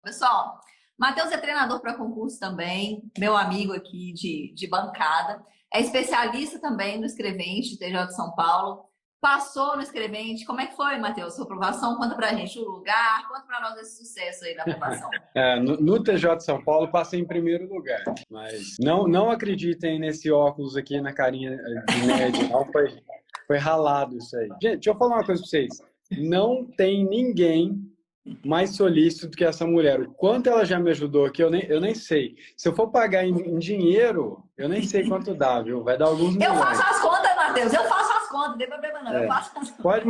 Pessoal, Matheus é treinador para concurso também, meu amigo aqui de bancada. É especialista também no escrevente, TJ de São Paulo. Passou no escrevente. Como é que foi, Matheus, sua aprovação? Conta pra gente o lugar, conta pra nós esse sucesso aí da aprovação. No TJ de São Paulo, passei em primeiro lugar, mas não acreditem nesse óculos aqui na carinha de nerd, não, foi ralado isso aí. Gente, deixa eu falar uma coisa pra vocês. Não tem ninguém mais solícito do que essa mulher. O quanto ela já me ajudou aqui, eu nem sei. Se eu for pagar em dinheiro, eu nem sei quanto dá, viu? Vai dar alguns Eu milhões. faço as contas, Matheus, eu faço as contas, não tem problema não, eu faço as contas. Pode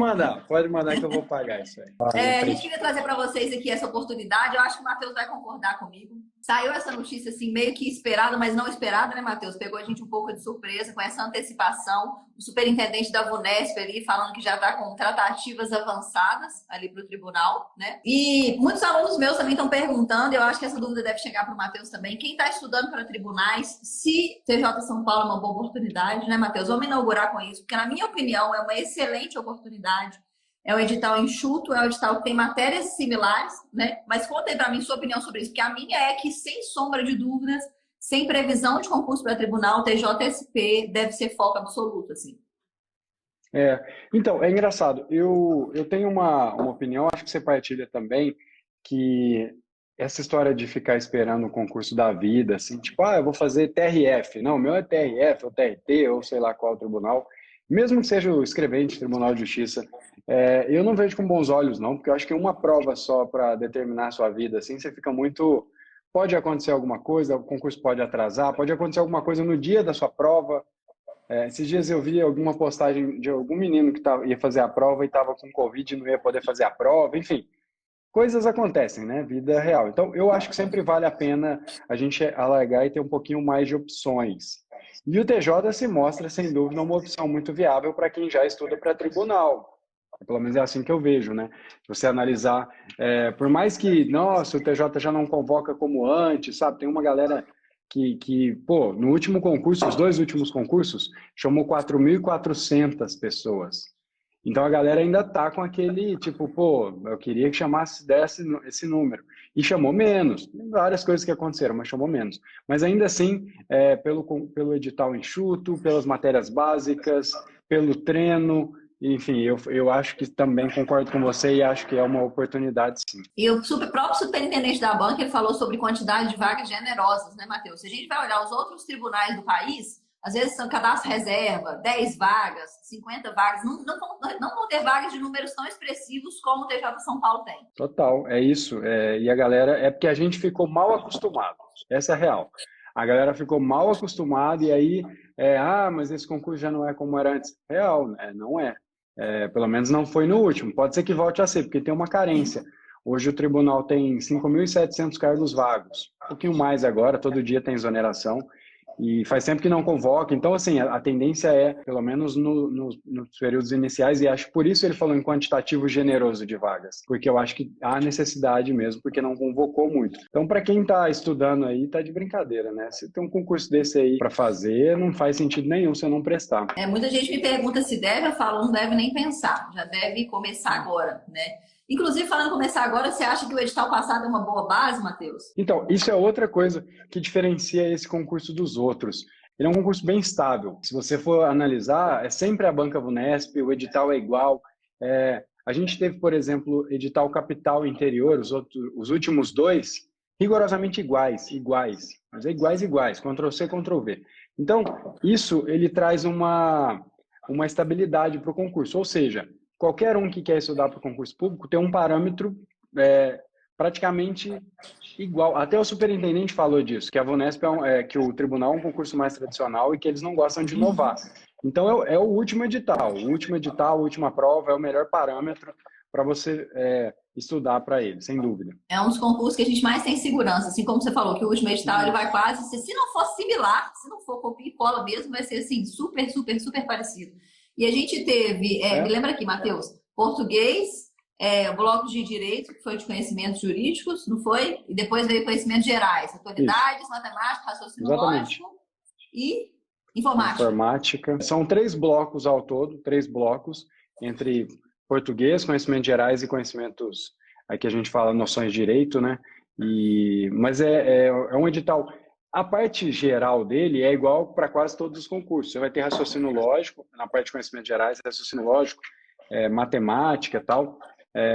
mandar que eu vou pagar isso aí. A gente queria trazer para vocês aqui essa oportunidade. Eu acho que o Matheus vai concordar comigo. Saiu essa notícia assim, meio que esperada, mas não esperada, né, Matheus? Pegou a gente um pouco de surpresa com essa antecipação. O superintendente da VUNESP ali falando que já está com tratativas avançadas ali para o tribunal, né? E muitos alunos meus também estão perguntando, eu acho que essa dúvida deve chegar para o Matheus também. Quem está estudando para tribunais, se TJ São Paulo é uma boa oportunidade, né, Matheus? Vamos inaugurar com isso, porque na minha opinião é uma excelente oportunidade. É um edital enxuto, é um edital que tem matérias similares, né? Mas conta aí para mim sua opinião sobre isso, porque a minha é que, sem sombra de dúvidas, sem previsão de concurso para tribunal, TJSP deve ser foco absoluto, assim. Então, é engraçado. Eu tenho uma opinião, acho que você partilha também, que essa história de ficar esperando o concurso da vida, assim, tipo, eu vou fazer TRF. Não, o meu é TRF, ou TRT, ou sei lá qual tribunal. Mesmo que seja o escrevente, Tribunal de Justiça, eu não vejo com bons olhos, não, porque eu acho que uma prova só para determinar a sua vida, assim, você fica muito... Pode acontecer alguma coisa, o concurso pode atrasar, pode acontecer alguma coisa no dia da sua prova. Esses dias eu vi alguma postagem de algum menino que ia fazer a prova e estava com Covid e não ia poder fazer a prova, enfim. Coisas acontecem, né? Vida real. Então, eu acho que sempre vale a pena a gente alargar e ter um pouquinho mais de opções. E o TJ se mostra, sem dúvida, uma opção muito viável para quem já estuda para tribunal. Pelo menos é assim que eu vejo, né? Você analisar, por mais que, nossa, o TJ já não convoca como antes, sabe? Tem uma galera pô, no último concurso, os dois últimos concursos, chamou 4.400 pessoas. Então a galera ainda tá com aquele tipo, pô, eu queria que desse esse número. E chamou menos. Tem várias coisas que aconteceram, mas chamou menos. Mas ainda assim, pelo edital enxuto, pelas matérias básicas, pelo treino, enfim, eu acho que também concordo com você e acho que é uma oportunidade, sim. E o próprio superintendente da banca, ele falou sobre quantidade de vagas generosas, né, Matheus? Se a gente vai olhar os outros tribunais do país, às vezes são cadastro reserva, 10 vagas, 50 vagas, não vão ter vagas de números tão expressivos como o TJ São Paulo tem. Total, é isso. E a galera, é porque a gente ficou mal acostumado, essa é a real. A galera ficou mal acostumada e aí, mas esse concurso já não é como era antes. Real, né? Não é. Pelo menos não foi no último. Pode ser que volte a ser, porque tem uma carência. Hoje o tribunal tem 5.700 cargos vagos. Um pouquinho mais agora, todo dia tem exoneração. E faz tempo que não convoca. Então, assim, a tendência é, pelo menos nos períodos iniciais, e acho por isso ele falou em quantitativo generoso de vagas, porque eu acho que há necessidade mesmo, porque não convocou muito. Então, para quem está estudando aí, tá de brincadeira, né? Se tem um concurso desse aí para fazer, não faz sentido nenhum você não prestar. Muita gente me pergunta se deve, eu falo, não deve nem pensar, já deve começar agora, né? Inclusive, falando em começar agora, você acha que o edital passado é uma boa base, Matheus? Então, isso é outra coisa que diferencia esse concurso dos outros. Ele é um concurso bem estável. Se você for analisar, é sempre a banca VUNESP, o edital é igual. A gente teve, por exemplo, edital capital interior, os últimos dois, rigorosamente iguais, mas iguais, Ctrl+C, Ctrl+V. Então, isso ele traz uma estabilidade para o concurso, ou seja, qualquer um que quer estudar para o concurso público tem um parâmetro praticamente igual. Até o superintendente falou disso, que a VUNESP que o tribunal é um concurso mais tradicional e que eles não gostam de inovar. Então é o último edital, a última prova é o melhor parâmetro para você estudar para ele, sem dúvida. É um dos concursos que a gente mais tem segurança, assim como você falou, que o último edital ele vai quase, se não for similar, se não for copia e cola mesmo, vai ser assim, super, super, super parecido. E a gente teve, me lembra aqui, Matheus, português, blocos de direito, que foi de conhecimentos jurídicos, não foi? E depois veio conhecimentos gerais, atualidades, matemática, raciocínio lógico e informática. São 3 blocos ao todo, 3 blocos, entre português, conhecimentos gerais e conhecimentos, aqui a gente fala noções de direito, né? Mas é um edital. A parte geral dele é igual para quase todos os concursos. Você vai ter raciocínio lógico, na parte de conhecimentos gerais, raciocínio lógico, matemática e tal,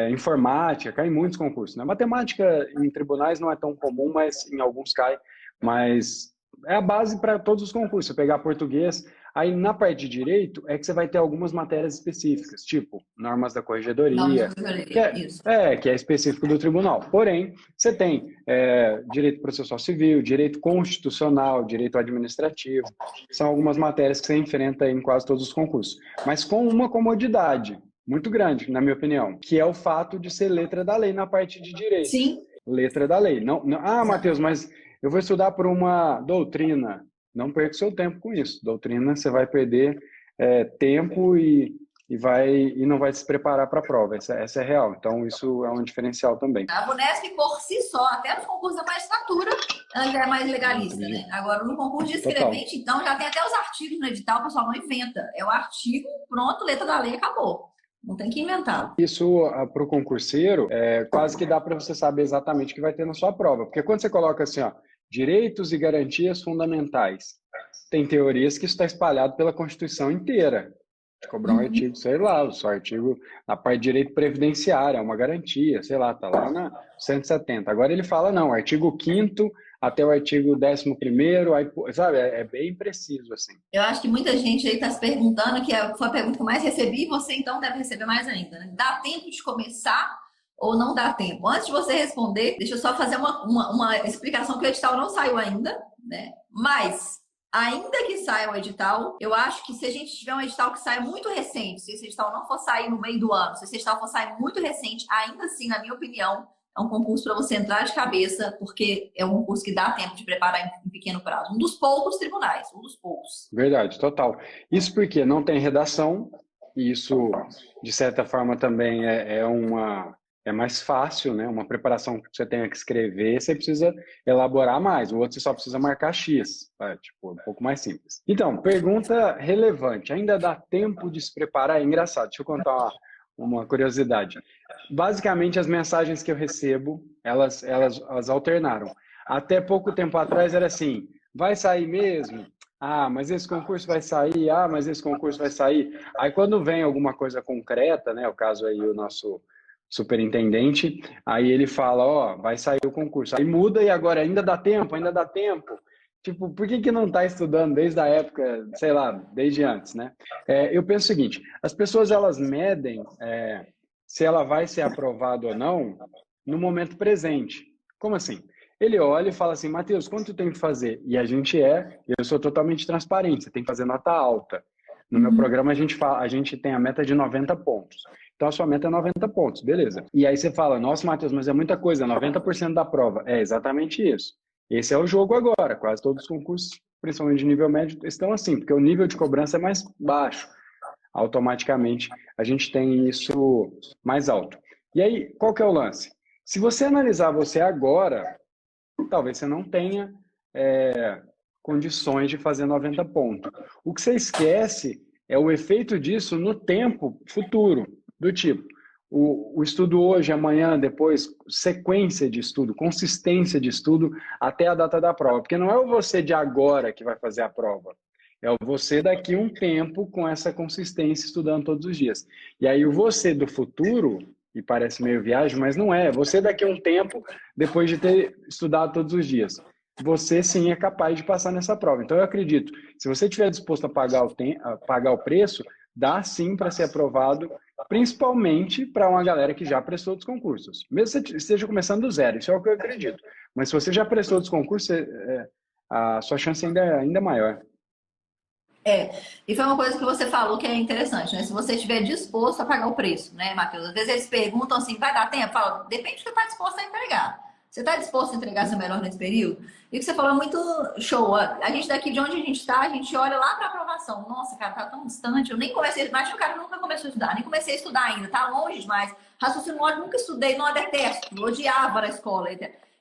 informática, cai em muitos concursos, né? Matemática em tribunais não é tão comum, mas em alguns cai. Mas é a base para todos os concursos. Você pegar português, aí na parte de direito é que você vai ter algumas matérias específicas, tipo normas da Não, corregedoria, isso. que é específico do tribunal. Porém, você tem direito processual civil, direito constitucional, direito administrativo. São algumas matérias que você enfrenta em quase todos os concursos. Mas com uma comodidade muito grande, na minha opinião, que é o fato de ser letra da lei na parte de direito. Sim. Letra da lei. Não, Matheus, mas eu vou estudar por uma doutrina. Não perca seu tempo com isso. Doutrina, você vai perder tempo e não vai se preparar para a prova. Essa é real. Então, isso é um diferencial também. A Vunesp, por si só, até nos concursos da magistratura, ela já é mais legalista, né? Agora, no concurso de escrevente, então, já tem até os artigos no edital, o pessoal não inventa. É o artigo, pronto, letra da lei, acabou. Não tem que inventar. Isso, para o concurseiro, quase que dá para você saber exatamente o que vai ter na sua prova. Porque quando você coloca assim, ó, direitos e garantias fundamentais, tem teorias que isso está espalhado pela Constituição inteira. De cobrar um artigo, sei lá, o seu artigo na parte de direito previdenciário, é uma garantia, sei lá, tá lá na 170. Agora ele fala, não, artigo 5º até o artigo 11º, aí, sabe, é bem preciso, assim. Eu acho que muita gente aí está se perguntando, que foi a pergunta que eu mais recebi, e você então deve receber mais ainda, né? Dá tempo de começar ou não dá tempo? Antes de você responder, deixa eu só fazer uma explicação, que o edital não saiu ainda, né? Mas, ainda que saia o edital, eu acho que se a gente tiver um edital que saia muito recente, se esse edital não for sair no meio do ano, se esse edital for sair muito recente, ainda assim, na minha opinião, é um concurso para você entrar de cabeça, porque é um concurso que dá tempo de preparar em pequeno prazo. Um dos poucos tribunais, um dos poucos. Verdade, total. Isso porque não tem redação, e isso, de certa forma, também é mais fácil, né? Uma preparação que você tenha que escrever, você precisa elaborar mais. O outro você só precisa marcar X, tipo, um pouco mais simples. Então, pergunta relevante. Ainda dá tempo de se preparar? É engraçado, deixa eu contar uma curiosidade. Basicamente, as mensagens que eu recebo, elas alternaram. Até pouco tempo atrás era assim, vai sair mesmo? Ah, mas esse concurso vai sair? Ah, mas esse concurso vai sair? Aí quando vem alguma coisa concreta, né, o caso aí o nosso superintendente, aí ele fala, ó, vai sair o concurso. Aí muda e agora ainda dá tempo, ainda dá tempo. Tipo, por que não está estudando desde a época, sei lá, desde antes, né? Eu penso o seguinte, as pessoas, elas medem se ela vai ser aprovada ou não no momento presente. Como assim? Ele olha e fala assim, Matheus, quanto tem que fazer? E eu sou totalmente transparente, você tem que fazer nota alta. No meu programa, a gente tem a meta de 90 pontos. Então, a sua meta é 90 pontos, beleza. E aí você fala, nossa, Matheus, mas é muita coisa, 90% da prova. É exatamente isso. Esse é o jogo agora. Quase todos os concursos, principalmente de nível médio, estão assim, porque o nível de cobrança é mais baixo. Automaticamente, a gente tem isso mais alto. E aí, qual que é o lance? Se você analisar você agora, talvez você não tenha condições de fazer 90 pontos. O que você esquece é o efeito disso no tempo futuro, do tipo, o estudo hoje, amanhã, depois, sequência de estudo, consistência de estudo até a data da prova. Porque não é o você de agora que vai fazer a prova, é o você daqui um tempo com essa consistência estudando todos os dias. E aí o você do futuro, e parece meio viagem, mas não é, você daqui um tempo, depois de ter estudado todos os dias. Você sim é capaz de passar nessa prova. Então eu acredito, se você estiver disposto a pagar o preço, dá sim para ser aprovado, principalmente para uma galera que já prestou dos concursos. Mesmo que você esteja começando do zero, isso é o que eu acredito. Mas se você já prestou dos concursos, a sua chance ainda é maior. E foi uma coisa que você falou que é interessante, né? Se você estiver disposto a pagar o preço, né, Matheus? Às vezes eles perguntam assim, vai dar tempo? Fala, depende do que você está disposto a entregar. Você está disposto a entregar seu melhor nesse período? E o que você falou é muito show. A gente daqui de onde a gente está, a gente olha lá para a aprovação. Nossa, cara, tá tão distante. Eu nem comecei, mas o cara nunca começou a estudar, nem comecei a estudar ainda, tá longe demais. Raciocínio lógico, nunca estudei, não detesto, odiava na escola.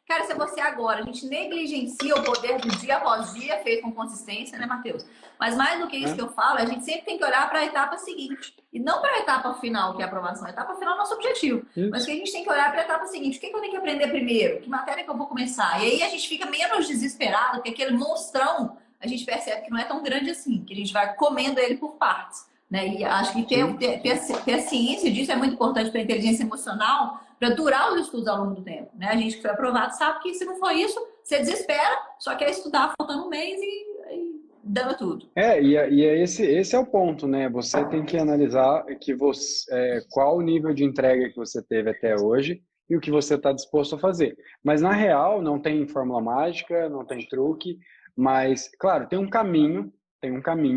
Cara, isso é você agora. A gente negligencia o poder do dia após dia, feito com consistência, né, Matheus? Mas mais do que isso que eu falo, a gente sempre tem que olhar para a etapa seguinte. E não para a etapa final, que é a aprovação. A etapa final é o nosso objetivo. Mas que a gente tem que olhar para a etapa seguinte. O que eu tenho que aprender primeiro? Que matéria que eu vou começar? E aí a gente fica menos desesperado, porque aquele monstrão, a gente percebe que não é tão grande assim, que a gente vai comendo ele por partes. Né? E acho que ter a ciência disso é muito importante para a inteligência emocional, para durar os estudos ao longo do tempo. Né? A gente que foi aprovado sabe que se não for isso, você desespera, só quer estudar faltando um mês e dando tudo. Esse é o ponto, né? Você tem que analisar qual o nível de entrega que você teve até hoje e o que você está disposto a fazer. Mas, na real, não tem fórmula mágica, não tem truque, mas, claro, tem um caminho,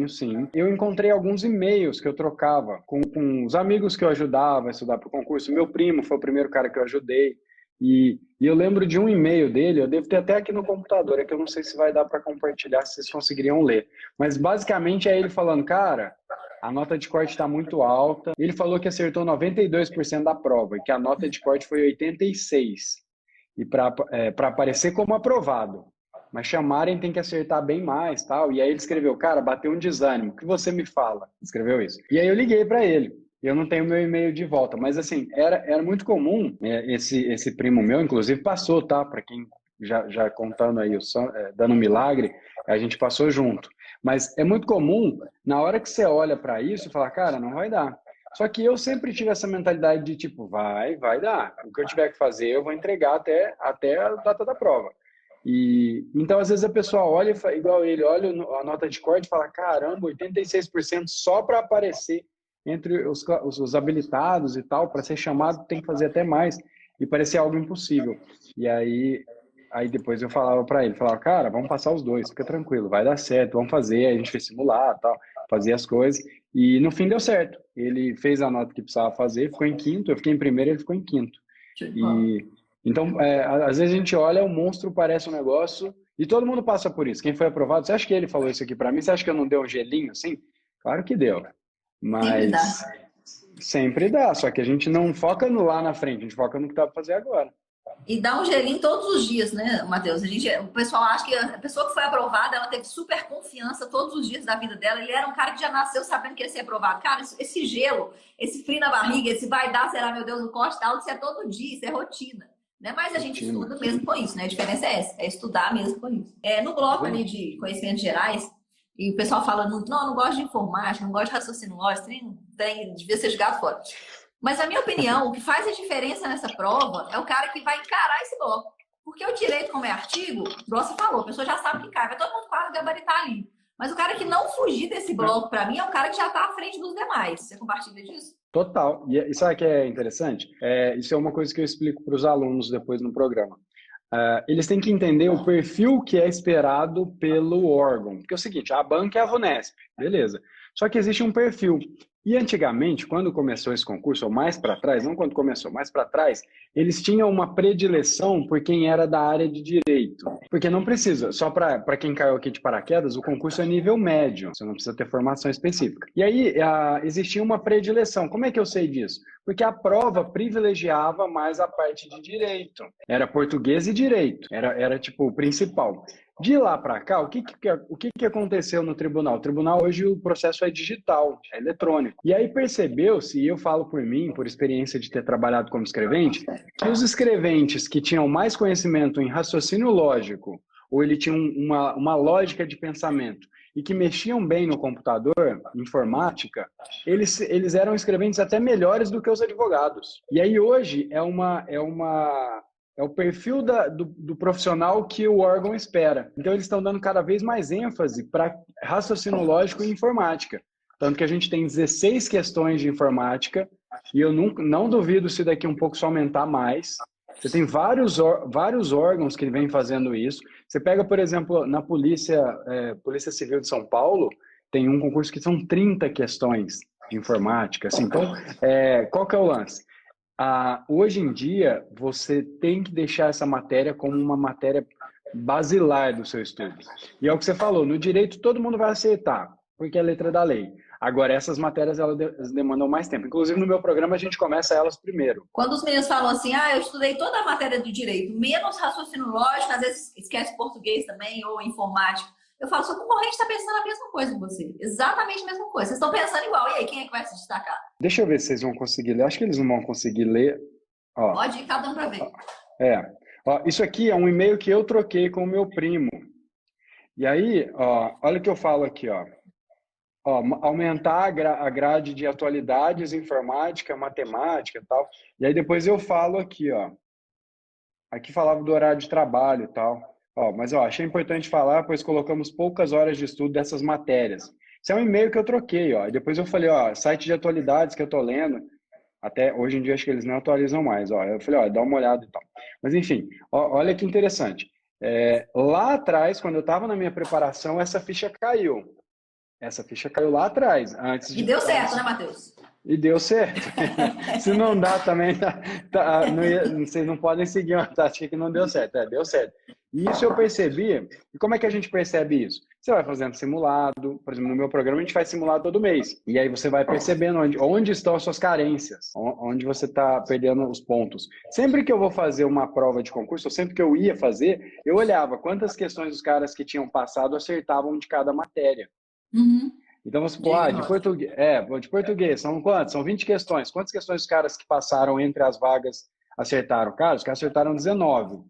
sim. Eu encontrei alguns e-mails que eu trocava com os amigos que eu ajudava a estudar para o concurso. Meu primo foi o primeiro cara que eu ajudei. E eu lembro de um e-mail dele, eu devo ter até aqui no computador, é que eu não sei se vai dar para compartilhar, se vocês conseguiriam ler. Mas basicamente é ele falando, cara, a nota de corte está muito alta. Ele falou que acertou 92% da prova e que a nota de corte foi 86%. E para aparecer como aprovado. Mas chamarem tem que acertar bem mais, tal. E aí ele escreveu, cara, bateu um desânimo, o que você me fala? Escreveu isso. E aí eu liguei para ele. Eu não tenho meu e-mail de volta, mas assim, era muito comum, esse primo meu, inclusive, passou, tá? Para quem já contando aí, dando um milagre, a gente passou junto. Mas é muito comum, na hora que você olha para isso, falar, cara, não vai dar. Só que eu sempre tive essa mentalidade de tipo, vai dar. O que eu tiver que fazer, eu vou entregar até a data da prova. Então, às vezes, a pessoa olha, igual ele, olha a nota de corte e fala, caramba, 86% só para aparecer entre os habilitados e tal, para ser chamado tem que fazer até mais, e parecia algo impossível. E aí depois eu falava para ele, cara, vamos passar os dois, fica tranquilo, vai dar certo, vamos fazer, a gente fez simular, tal, fazia as coisas, e no fim deu certo. Ele fez a nota que precisava fazer, ficou em quinto, eu fiquei em primeiro, ele ficou em quinto. Então, às vezes a gente olha, o monstro parece um negócio, e todo mundo passa por isso. Quem foi aprovado, você acha que ele falou isso aqui para mim? Você acha que eu não dei um gelinho assim? Claro que deu. Mas sempre dá, só que a gente não foca no lá na frente, a gente foca no que dá para fazer agora. E dá um gelinho todos os dias, né, Matheus? O pessoal acha que a pessoa que foi aprovada, ela teve super confiança todos os dias da vida dela. Ele era um cara que já nasceu sabendo que ia ser aprovado. Cara, esse gelo, esse frio na barriga, esse vai dar, será, meu Deus, o corte tal, isso é todo dia, isso é rotina. Né? Mas a gente estuda mesmo com isso, né? A diferença é essa, é estudar mesmo com isso. No bloco ali de conhecimentos gerais, e o pessoal fala muito, não gosto de informática, não gosto de raciocínio lógico, devia ser jogado fora. Mas, na minha opinião, o que faz a diferença nessa prova é o cara que vai encarar esse bloco. Porque o direito, como é artigo, igual você falou, a pessoa já sabe que cai, vai todo mundo quase gabaritar ali. Mas o cara que não fugir desse bloco, para mim, é o cara que já está à frente dos demais. Você compartilha disso? Total. E sabe o que é interessante? Isso é uma coisa que eu explico para os alunos depois no programa. Eles têm que entender o perfil que é esperado pelo órgão. Porque é o seguinte, a banca é a VUNESP, beleza. Só que existe um perfil. E antigamente, quando começou esse concurso, ou mais para trás, não quando começou, mais para trás, eles tinham uma predileção por quem era da área de direito. Porque não precisa, só para quem caiu aqui de paraquedas, o concurso é nível médio, você não precisa ter formação específica. E aí existia uma predileção. Como é que eu sei disso? Porque a prova privilegiava mais a parte de direito. Era português e direito, era tipo o principal. De lá para cá, o que aconteceu no tribunal? O tribunal hoje o processo é digital, é eletrônico. E aí percebeu-se, e eu falo por mim, por experiência de ter trabalhado como escrevente, que os escreventes que tinham mais conhecimento em raciocínio lógico, ou ele tinha uma lógica de pensamento, e que mexiam bem no computador, informática, eles eram escreventes até melhores do que os advogados. E aí hoje é o perfil do profissional que o órgão espera. Então, eles estão dando cada vez mais ênfase para raciocínio lógico e informática. Tanto que a gente tem 16 questões de informática, e eu não duvido se daqui um pouco só aumentar mais. Você tem vários órgãos que vêm fazendo isso. Você pega, por exemplo, na Polícia Civil de São Paulo, tem um concurso que são 30 questões de informática. Assim. Então, qual que é o lance? Hoje em dia, você tem que deixar essa matéria como uma matéria basilar do seu estudo. E é o que você falou, no direito todo mundo vai aceitar, porque é a letra da lei. Agora, essas matérias, elas demandam mais tempo. Inclusive, no meu programa, a gente começa elas primeiro. Quando os meninos falam assim, eu estudei toda a matéria do direito, menos raciocínio lógico, às vezes esquece português também, ou informática. Eu falo, seu concorrente está pensando a mesma coisa que você. Exatamente a mesma coisa. Vocês estão pensando igual. E aí, quem é que vai se destacar? Deixa eu ver se vocês vão conseguir ler. Acho que eles não vão conseguir ler. Ó, pode ir, tá dando para ver. Ó, isso aqui é um e-mail que eu troquei com o meu primo. E aí, ó, olha o que eu falo aqui, ó. Aumentar a grade de atualidades, informática, matemática e tal. E aí depois eu falo aqui, ó. Aqui falava do horário de trabalho e tal. Mas achei importante falar, pois colocamos poucas horas de estudo dessas matérias. Isso é um e-mail que eu troquei, ó. E depois eu falei, site de atualidades que eu tô lendo. Até hoje em dia acho que eles não atualizam mais, ó. Eu falei, dá uma olhada e tal. Mas enfim, olha que interessante. Lá atrás, quando eu estava na minha preparação, essa ficha caiu. Essa ficha caiu lá atrás. E deu certo, né, Matheus? E deu certo. Se não dá também, vocês não podem seguir uma tática que não deu certo. Deu certo. E isso eu percebi. E como é que a gente percebe isso? Você vai fazendo simulado. Por exemplo, no meu programa a gente faz simulado todo mês. E aí você vai percebendo onde estão as suas carências, onde você está perdendo os pontos. Sempre que eu vou fazer uma prova de concurso, ou sempre que eu ia fazer, eu olhava quantas questões os caras que tinham passado acertavam de cada matéria. Uhum. Então, vamos supor, de português, são quantos? São 20 questões. Quantas questões os caras que passaram entre as vagas acertaram? Cara, os caras acertaram 19.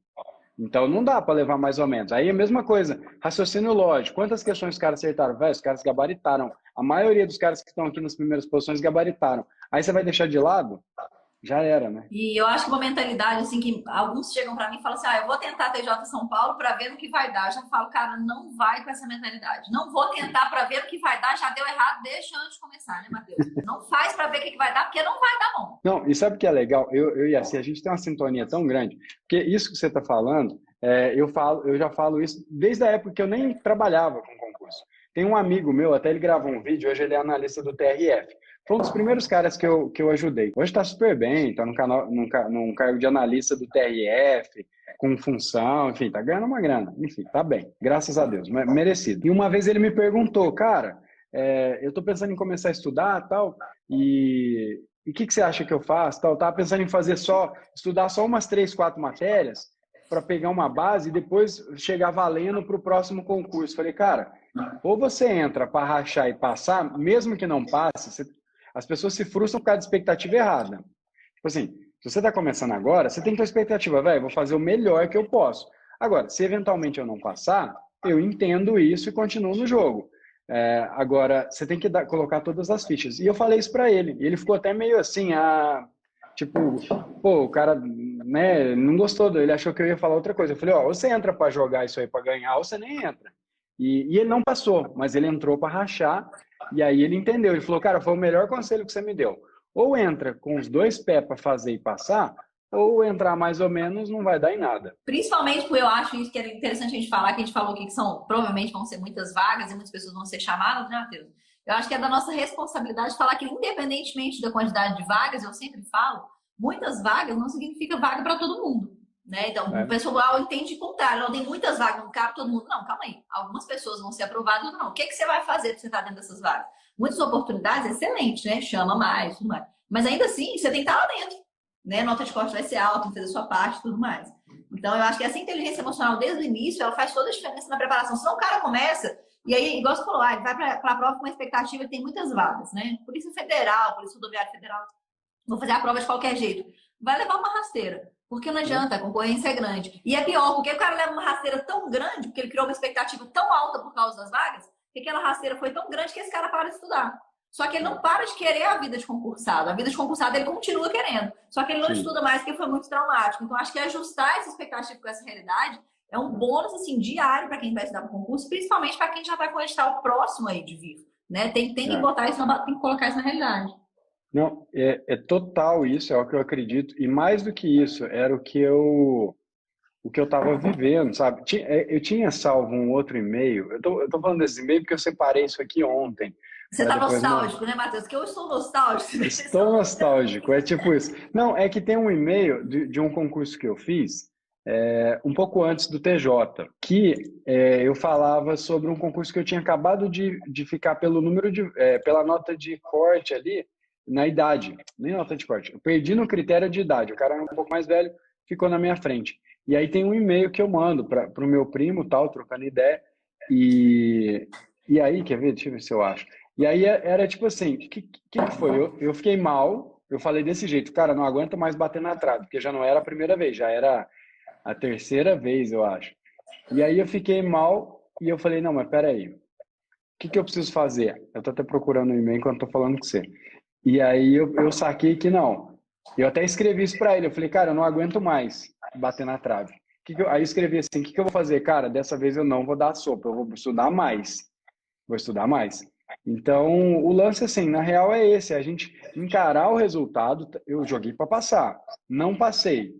Então, não dá para levar mais ou menos. Aí, a mesma coisa, raciocínio lógico. Quantas questões os caras acertaram? Os caras gabaritaram. A maioria dos caras que estão aqui nas primeiras posições gabaritaram. Aí, você vai deixar de lado? Já era, né? E eu acho que uma mentalidade, assim, que alguns chegam para mim e falam assim, eu vou tentar TJ São Paulo para ver no que vai dar. Eu já falo, cara, não vai com essa mentalidade. Não vou tentar para ver o que vai dar, já deu errado, deixa antes de começar, né, Matheus? Não faz para ver o que vai dar, porque não vai dar bom. Não, e sabe o que é legal? Eu e a Cia, a gente tem uma sintonia tão grande, porque isso que você está falando, eu já falo isso desde a época que eu nem trabalhava com concurso. Tem um amigo meu, até ele gravou um vídeo, hoje ele é analista do TRF. Foi um dos primeiros caras que eu ajudei. Hoje está super bem, está num cargo de analista do TRF, com função, enfim, está ganhando uma grana. Enfim, tá bem, graças a Deus, merecido. E uma vez ele me perguntou, cara, eu estou pensando em começar a estudar tal, e o que você acha que eu faço? Tal, estava pensando em estudar só umas 3, 4 matérias para pegar uma base e depois chegar valendo para o próximo concurso. Falei, cara, ou você entra para rachar e passar, mesmo que não passe, as pessoas se frustram por causa de expectativa errada. Tipo assim, se você está começando agora, você tem que ter expectativa, vou fazer o melhor que eu posso. Agora, se eventualmente eu não passar, eu entendo isso e continuo no jogo. Agora, você tem que colocar todas as fichas. E eu falei isso para ele. E ele ficou até meio assim, tipo, pô, o cara, né, não gostou, ele achou que eu ia falar outra coisa. Eu falei, ou você entra para jogar isso aí para ganhar, ou você nem entra. E ele não passou, mas ele entrou para rachar. E aí ele entendeu, ele falou, cara, foi o melhor conselho que você me deu. Ou entra com os 2 pés para fazer e passar, ou entrar mais ou menos não vai dar em nada. Principalmente porque eu acho isso que era interessante a gente falar, que a gente falou aqui que provavelmente vão ser muitas vagas e muitas pessoas vão ser chamadas, né, Matheus? Eu acho que é da nossa responsabilidade falar que, independentemente da quantidade de vagas, eu sempre falo, muitas vagas não significa vaga para todo mundo. Né? Então, o pessoal entende o contrário. Não tem muitas vagas, não cabe todo mundo. Não, calma aí. Algumas pessoas vão ser aprovadas, outras não. O que você vai fazer para você estar dentro dessas vagas? Muitas oportunidades, excelente, né? Chama mais, tudo mais. Mas ainda assim, você tem que estar lá dentro. Né? Nota de corte vai ser alta, tem que fazer a sua parte, tudo mais. Então, eu acho que essa inteligência emocional, desde o início, ela faz toda a diferença na preparação. Senão o cara começa, e aí, igual você falou, ele vai para a prova com uma expectativa que tem muitas vagas, né? Polícia Federal, Polícia Rodoviária Federal. Vou fazer a prova de qualquer jeito. Vai levar uma rasteira. Porque não adianta, a concorrência é grande. E é pior, porque o cara leva uma rasteira tão grande, porque ele criou uma expectativa tão alta por causa das vagas, que aquela rasteira foi tão grande que esse cara para de estudar. Só que ele não para de querer a vida de concursado. A vida de concursado ele continua querendo. Só que ele não estuda mais porque foi muito traumático. Então, acho que ajustar essa expectativa com essa realidade é um bônus assim, diário para quem vai estudar para concurso, principalmente para quem já vai com o edital próximo aí de vir. Né? Tem que botar isso, tem que colocar isso na realidade. Não, é total isso, é o que eu acredito. E mais do que isso, era o que eu estava vivendo, sabe? Eu tinha salvo um outro e-mail. Eu tô falando desse e-mail porque eu separei isso aqui ontem. Você tá nostálgico, né, Matheus? Que eu estou nostálgico. Estou nostálgico, é tipo isso. Não, é que tem um e-mail de um concurso que eu fiz, um pouco antes do TJ, que eu falava sobre um concurso que eu tinha acabado de ficar pelo número pela nota de corte ali, na idade, nem nota de corte. Eu perdi no critério de idade, o cara era um pouco mais velho, ficou na minha frente. E aí tem um e-mail que eu mando para o meu primo, tal, trocando ideia, e aí, quer ver? Deixa eu ver se eu acho. E aí era tipo assim, o que foi? Eu fiquei mal, eu falei desse jeito, cara, não aguento mais bater na trave, porque já não era a primeira vez, já era a terceira vez, eu acho. E aí eu fiquei mal e eu falei, não, mas peraí, o que eu preciso fazer? Eu tô até procurando o e-mail enquanto tô falando com você. E aí eu saquei que não. Eu até escrevi isso para ele, eu falei, cara, eu não aguento mais bater na trave. Aí eu escrevi assim, o que eu vou fazer? Cara, dessa vez eu não vou dar sopa, eu vou estudar mais. Vou estudar mais. Então, o lance, assim, na real é esse, é a gente encarar o resultado. Eu joguei para passar, não passei,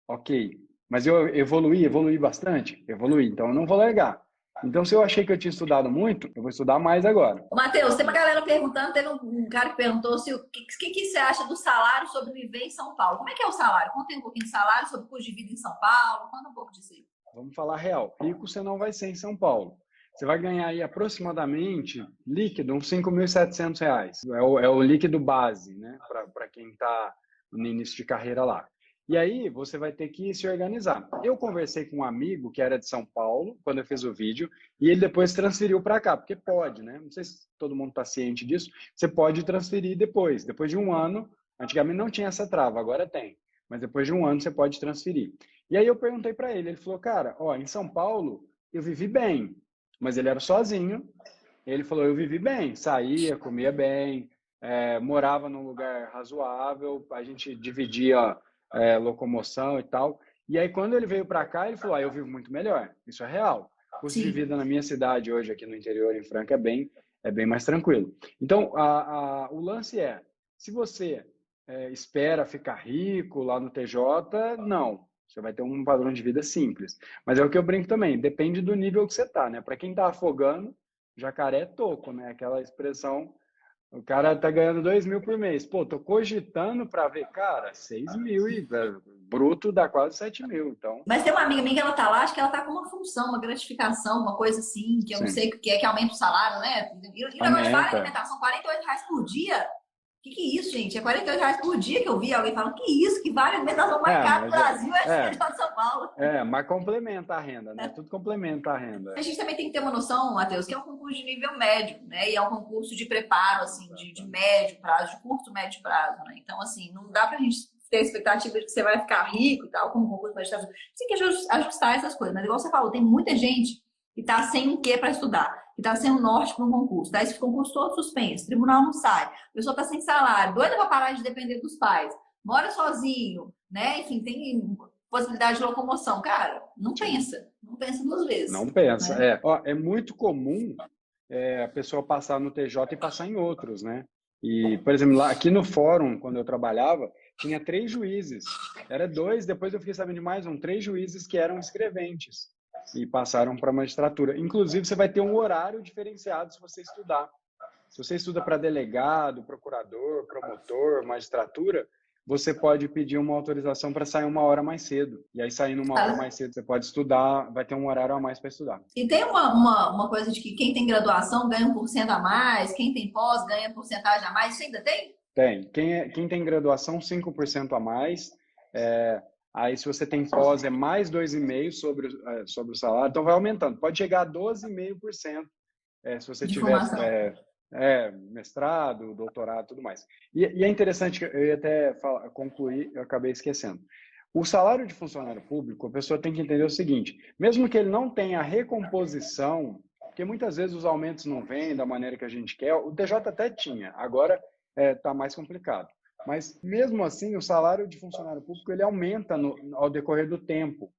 ok. Mas eu evoluí bastante? Evoluí, então eu não vou largar. Então, se eu achei que eu tinha estudado muito, eu vou estudar mais agora. Ô, Matheus, tem uma galera perguntando, teve um cara que perguntou se o que você acha do salário sobre viver em São Paulo. Como é que é o salário? Conta um pouquinho de salário, sobre o custo de vida em São Paulo, conta um pouco disso aí. Vamos falar real. Rico você não vai ser em São Paulo. Você vai ganhar aí aproximadamente, líquido, uns R$ 5.700. É o líquido base, né? Para quem está no início de carreira lá. E aí você vai ter que se organizar. Eu conversei com um amigo que era de São Paulo, quando eu fiz o vídeo, e ele depois transferiu para cá, porque pode, né? Não sei se todo mundo está ciente disso. Você pode transferir depois. Depois de um ano, antigamente não tinha essa trava, agora tem. Mas depois de um ano você pode transferir. E aí eu perguntei para ele, ele falou, cara, ó, em São Paulo eu vivi bem, mas ele era sozinho. Ele falou, eu vivi bem, saía, comia bem, morava num lugar razoável, a gente dividia locomoção e tal. E aí quando ele veio para cá, ele falou, eu vivo muito melhor, isso é real. O custo de vida na minha cidade hoje, aqui no interior, em Franca, é bem mais tranquilo. Então, o lance se você espera ficar rico lá no TJ, não. Você vai ter um padrão de vida simples. Mas é o que eu brinco também, depende do nível que você tá, né? Para quem tá afogando, jacaré é toco, né? Aquela expressão, o cara tá ganhando 2.000 por mês. Pô, tô cogitando para ver, cara, 6.000 e bruto dá quase 7.000, então... Mas tem uma amiga minha que ela tá lá, acho que ela tá com uma função, uma gratificação, uma coisa assim, que eu não Sim. sei o que é, que aumenta o salário, né? E o negócio de vale alimentação, R$ 48 por dia. Que é isso, gente? É R$ 48 por dia que eu vi alguém falando. Que isso? Que vale alimentação mais cara do Brasil é de São Paulo. Mas complementa a renda, né? Tudo complementa a renda. A gente também tem que ter uma noção, Matheus, que é um concurso de nível médio, né? E é um concurso de preparo, assim, de médio prazo, de curto, médio prazo, né? Então, assim, não dá pra gente ter a expectativa de que você vai ficar rico e tal, com o concurso médio prazo. Você tem que ajustar essas coisas. Mas, igual você falou, tem muita gente que tá sem o quê para estudar, que tá sem o norte para um concurso, tá esse concurso todo suspenso, tribunal não sai, a pessoa tá sem salário, doida para parar de depender dos pais, mora sozinho, né? Enfim, tem possibilidade de locomoção. Cara, não pensa duas vezes. Não pensa, né? É muito comum a pessoa passar no TJ e passar em outros, né? E, por exemplo, lá, aqui no fórum, quando eu trabalhava, tinha 3 juízes. Era 2, depois eu fiquei sabendo de mais 3 juízes que eram escreventes e passaram para a magistratura. Inclusive, você vai ter um horário diferenciado se você estudar. Se você estuda para delegado, procurador, promotor, magistratura, você pode pedir uma autorização para sair 1 hora mais cedo. E aí, saindo 1 hora mais cedo, você pode estudar, vai ter um horário a mais para estudar. E tem uma coisa de que quem tem graduação ganha 1% a mais, quem tem pós ganha porcentagem a mais. Isso ainda tem? Tem. Quem tem graduação, 5% a mais. Aí, se você tem pós, é mais 2,5% sobre o salário. Então, vai aumentando. Pode chegar a 12,5% se você tiver mestrado, doutorado, tudo mais. E é interessante, que eu ia até concluir, eu acabei esquecendo. O salário de funcionário público, a pessoa tem que entender o seguinte, mesmo que ele não tenha a recomposição, porque muitas vezes os aumentos não vêm da maneira que a gente quer, o TJ até tinha, agora está mais complicado. Mas, mesmo assim, o salário de funcionário público ele aumenta ao decorrer do tempo.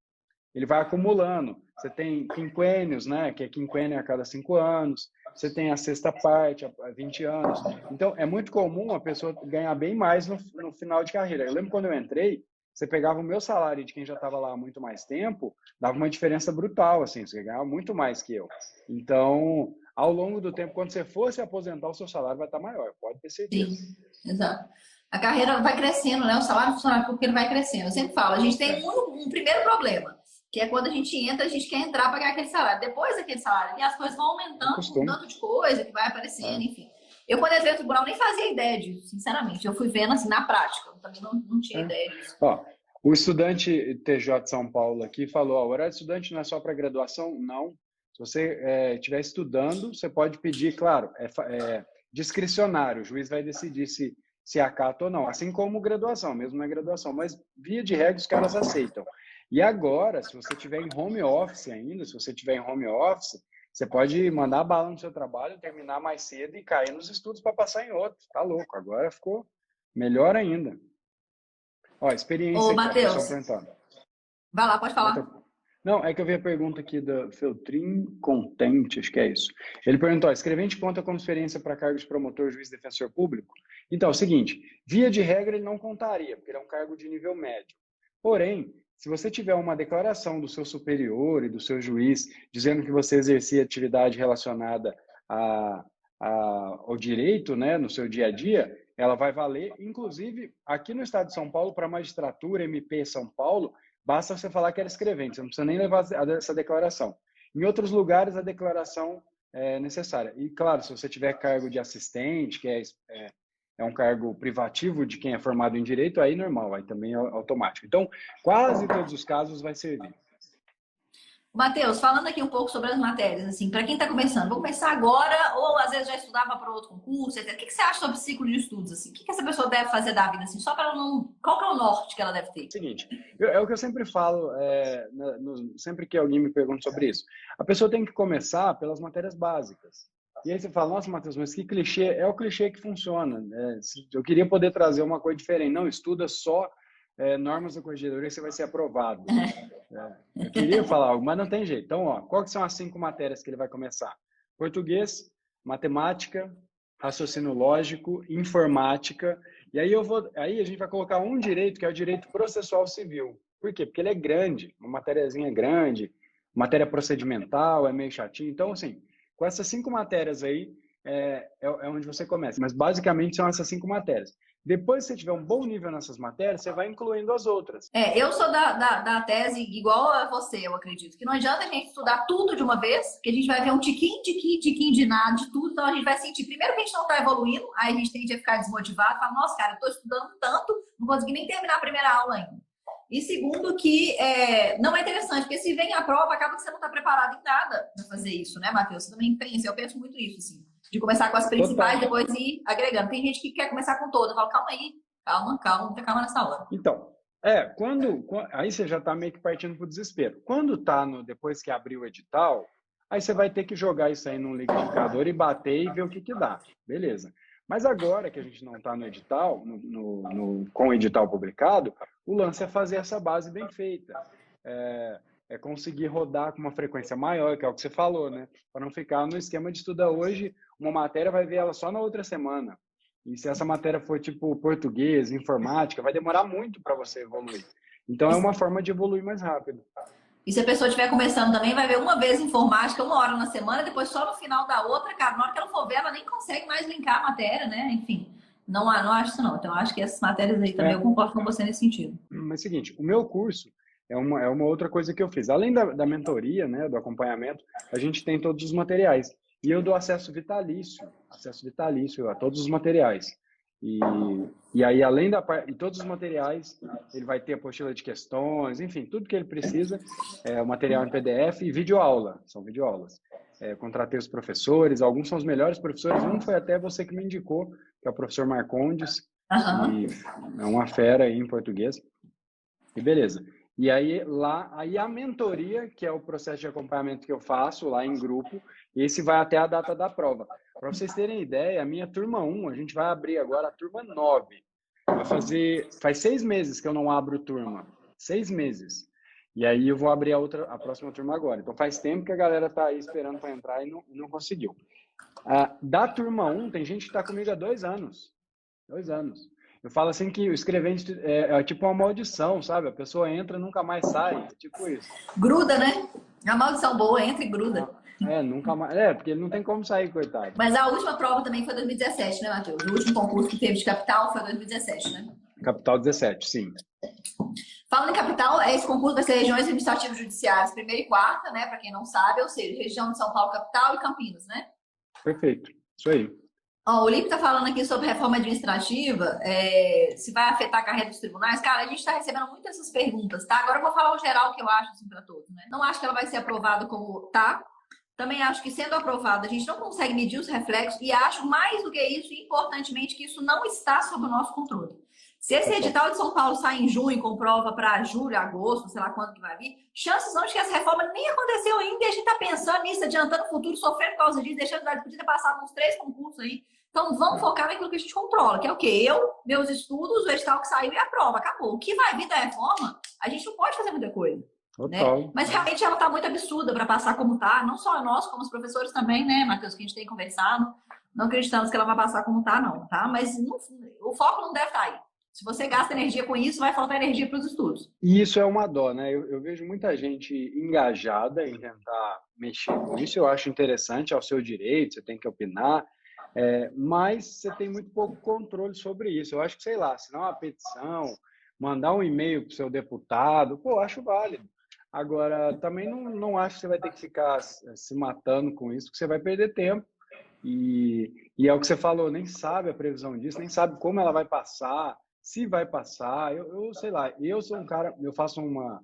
Ele vai acumulando. Você tem quinquênios, né? Que é quinquênio a cada 5 anos. Você tem a sexta parte, a 20 anos. Então, é muito comum a pessoa ganhar bem mais no final de carreira. Eu lembro quando eu entrei, você pegava o meu salário de quem já estava lá há muito mais tempo, dava uma diferença brutal, assim. Você ganhava muito mais que eu. Então, ao longo do tempo, quando você for se aposentar, o seu salário vai estar maior. Pode ter certeza. Sim, exato. A carreira vai crescendo, né? O salário do funcionário público ele vai crescendo. Eu sempre falo, a gente tem um primeiro problema, que é quando a gente entra, a gente quer entrar para ganhar aquele salário. Depois daquele salário, e as coisas vão É aumentando com um costume. tanto de coisa que vai aparecendo, enfim. Eu, quando entrei no tribunal, nem fazia ideia disso, sinceramente. Eu fui vendo assim na prática, eu também não tinha É. ideia disso. Ó, o estudante TJ de São Paulo aqui falou, ó, o horário de estudante não é só para graduação? Não. Se você estiver estudando, você pode pedir, claro, é discricionário, o juiz vai decidir se acata ou não, assim como graduação, mesmo na graduação, mas via de regra os caras aceitam. E agora, se você estiver em home office ainda, se você estiver em home office, você pode mandar bala no seu trabalho, terminar mais cedo e cair nos estudos para passar em outro. Tá louco, agora ficou melhor ainda. Ó, experiência Ô, aqui, ó, o pessoal Matheus, perguntando. vai lá, pode falar. Não, é que eu vi a pergunta aqui do Feltrin Contente, acho que é isso. Ele perguntou, escrevente conta como experiência para cargos de promotor, juiz, defensor público? Então, é o seguinte, via de regra ele não contaria, porque ele é um cargo de nível médio. Porém, se você tiver uma declaração do seu superior e do seu juiz dizendo que você exercia atividade relacionada ao direito, né, no seu dia a dia, ela vai valer, inclusive, aqui no estado de São Paulo, para a magistratura, MP São Paulo, basta você falar que era escrevente, você não precisa nem levar essa declaração. Em outros lugares, a declaração é necessária. E, claro, se você tiver cargo de assistente, que é um cargo privativo de quem é formado em direito, aí normal, aí também é automático. Então, quase todos os casos vai servir. Matheus, falando aqui um pouco sobre as matérias, assim, para quem está começando, vou começar agora, ou às vezes já estudava para outro concurso, etc. O que você acha sobre ciclo de estudos, assim? O que essa pessoa deve fazer da vida, assim, só para ela não... Qual que é o norte que ela deve ter? Seguinte, é o que eu sempre falo, sempre que alguém me pergunta sobre isso. A pessoa tem que começar pelas matérias básicas. E aí você fala, nossa, Matheus, mas que clichê? É o clichê que funciona, né? Eu queria poder trazer uma coisa diferente. Não, estuda só normas da corregedoria que você vai ser aprovado. Eu queria falar algo, mas não tem jeito. Então, ó, quais são as 5 matérias que ele vai começar? Português, matemática, raciocínio lógico, informática. E aí aí a gente vai colocar um direito, que é o direito processual civil. Por quê? Porque ele é grande, uma matériazinha grande, matéria procedimental, é meio chatinho. Então, assim, com essas 5 matérias aí, é onde você começa. Mas, basicamente, são essas 5 matérias. Depois, se você tiver um bom nível nessas matérias, você vai incluindo as outras. Eu sou da tese igual a você, eu acredito. Que não adianta a gente estudar tudo de uma vez, que a gente vai ver um tiquinho de nada, de tudo. Então a gente vai sentir, primeiro, que a gente não está evoluindo, aí a gente tende a ficar desmotivado, falar, nossa, cara, eu estou estudando tanto, não consegui nem terminar a primeira aula ainda. E segundo, que não é interessante, porque se vem a prova, acaba que você não está preparado em nada para fazer isso, né, Matheus? Você também pensa, eu penso muito isso, assim, de começar com as principais, depois ir agregando. Tem gente que quer começar com todas, eu falo, calma aí, calma, muita calma nessa hora. Então, aí você já está meio que partindo para o desespero. Quando está depois que abriu o edital, aí você vai ter que jogar isso aí num liquidificador e bater e ver o que dá. Beleza. Mas agora que a gente não está no edital, com o edital publicado, o lance é fazer essa base bem feita. É conseguir rodar com uma frequência maior, que é o que você falou, né? Para não ficar no esquema de estudar hoje, uma matéria vai ver ela só na outra semana. E se essa matéria for tipo português, informática, vai demorar muito para você evoluir. Então é uma forma de evoluir mais rápido. E se a pessoa estiver começando também, vai ver uma vez informática, 1 hora na semana, depois só no final da outra, cara, na hora que ela for ver, ela nem consegue mais linkar a matéria, né? Enfim, não acho isso não. Então, eu acho que essas matérias aí também eu concordo com você nesse sentido. Mas é o seguinte, o meu curso é uma outra coisa que eu fiz. Além da mentoria, né, do acompanhamento, a gente tem todos os materiais. E eu dou acesso vitalício a todos os materiais. E aí, além de todos os materiais, ele vai ter apostila de questões, enfim, tudo que ele precisa, o material em PDF e videoaula, são videoaulas. Contratei os professores, alguns são os melhores professores, um foi até você que me indicou, que é o professor Marcondes, e é uma fera aí em português. E beleza. E aí, aí a mentoria, que é o processo de acompanhamento que eu faço lá em grupo, esse vai até a data da prova. Para vocês terem ideia, a minha turma 1, a gente vai abrir agora a turma 9. Faz 6 meses que eu não abro turma. 6 meses. E aí eu vou abrir a próxima turma agora. Então faz tempo que a galera está aí esperando para entrar e não conseguiu. Da turma 1, tem gente que está comigo há 2 anos. 2 anos. Eu falo assim que o escrevente é tipo uma maldição, sabe? A pessoa entra e nunca mais sai. É tipo isso. Gruda, né? A maldição boa, entra e gruda. Nunca mais. Porque ele não tem como sair, coitado. Mas a última prova também foi 2017, né, Matheus? O último concurso que teve de capital foi 2017, né? Capital 17, sim. Falando em capital, esse concurso vai ser regiões administrativas judiciárias, primeira e quarta, né? Para quem não sabe, ou seja, região de São Paulo, capital e Campinas, né? Perfeito. Isso aí. O Lipe está falando aqui sobre reforma administrativa, se vai afetar a carreira dos tribunais. Cara, a gente está recebendo muitas essas perguntas, tá? Agora eu vou falar o geral que eu acho assim, para todos, né? Não acho que ela vai ser aprovada como tá. Também acho que sendo aprovada, a gente não consegue medir os reflexos e acho mais do que isso, e importantemente, que isso não está sob o nosso controle. Se esse edital de São Paulo sai em junho com prova para julho, agosto, sei lá quando que vai vir, chances são de que essa reforma nem aconteceu ainda e a gente está pensando nisso, adiantando o futuro, sofrendo por causa disso, deixando de podia ter passado uns 3 concursos aí. Então vamos focar naquilo que a gente controla, que é o quê? Meus estudos, o edital que saiu e a prova, acabou. O que vai vir da reforma, a gente não pode fazer muita coisa. Né? Mas realmente ela está muito absurda para passar como está, não só nós, como os professores também, né, Matheus, que a gente tem conversado. Não acreditamos que ela vai passar como está, não, tá? Mas o foco não deve estar aí. Se você gasta energia com isso, vai faltar energia para os estudos. E isso é uma dó, né? Eu vejo muita gente engajada em tentar mexer com isso. Eu acho interessante, é o seu direito, você tem que opinar, mas você tem muito pouco controle sobre isso. Eu acho que, sei lá, assinar uma petição, mandar um e-mail para o seu deputado, pô, acho válido. Agora, também não acho que você vai ter que ficar se matando com isso, porque você vai perder tempo. E é o que você falou, nem sabe a previsão disso, nem sabe como ela vai passar, se vai passar. Eu sei lá, eu sou um cara, eu faço uma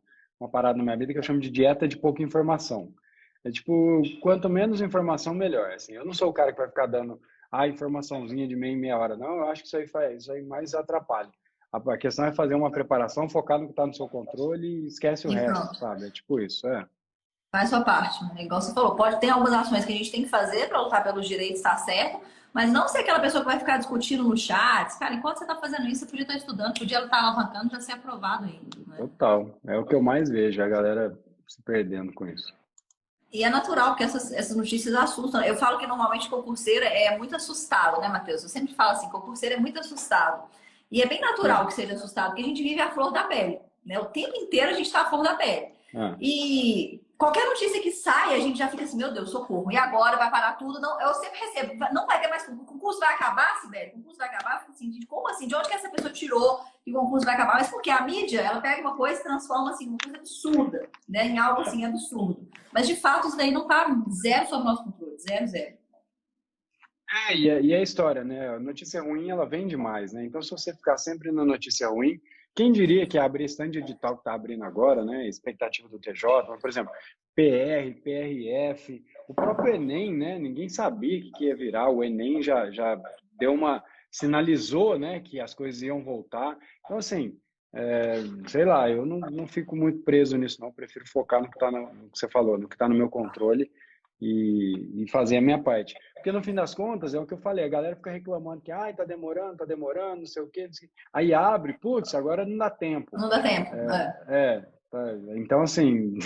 parada na minha vida que eu chamo de dieta de pouca informação. É tipo, quanto menos informação, melhor. Assim, eu não sou o cara que vai ficar dando a informaçãozinha de meia hora. Não, eu acho que isso aí mais atrapalha. A questão é fazer uma preparação, focar no que está no seu controle e esquece o resto, sabe? É tipo isso, Faz sua parte, né? Igual você falou, pode ter algumas ações que a gente tem que fazer para lutar pelos direitos, tá certo, mas não ser aquela pessoa que vai ficar discutindo no chat. Cara, enquanto você está fazendo isso, você podia estar estudando, podia estar alavancando, já ser aprovado ainda. Né? Total. É o que eu mais vejo, a galera se perdendo com isso. E é natural que essas notícias assustam. Eu falo que normalmente concurseiro é muito assustado, né, Matheus? Eu sempre falo assim, concurseiro é muito assustado. E é bem natural que seja assustado, porque a gente vive a flor da pele. Né? O tempo inteiro a gente está a flor da pele. E qualquer notícia que sai, a gente já fica assim, meu Deus, socorro. E agora vai parar tudo? Não, eu sempre recebo. Não vai ter mais concurso. O concurso vai acabar, Sibeli? O concurso vai acabar? Assim, como assim? De onde que essa pessoa tirou que o concurso vai acabar? Mas porque a mídia, ela pega uma coisa e transforma assim, uma coisa absurda, né? Em algo assim absurdo. Mas de fato, isso daí não tá zero sob nosso controle. Zero. E a história, né? A notícia ruim, ela vem demais, né? Então, se você ficar sempre na notícia ruim, quem diria que abrir esse tanto de edital que está abrindo agora, né? Expectativa do TJ, por exemplo, PR, PRF, o próprio Enem, né? Ninguém sabia que ia virar. O Enem já deu sinalizou, né? Que as coisas iam voltar. Então, assim, sei lá, eu não fico muito preso nisso, não. Eu prefiro focar no que tá no que você falou, no que está no meu controle. E fazer a minha parte. Porque no fim das contas, é o que eu falei, a galera fica reclamando que tá demorando, não sei o quê. Aí abre, putz, agora não dá tempo. Não dá tempo. Então, assim,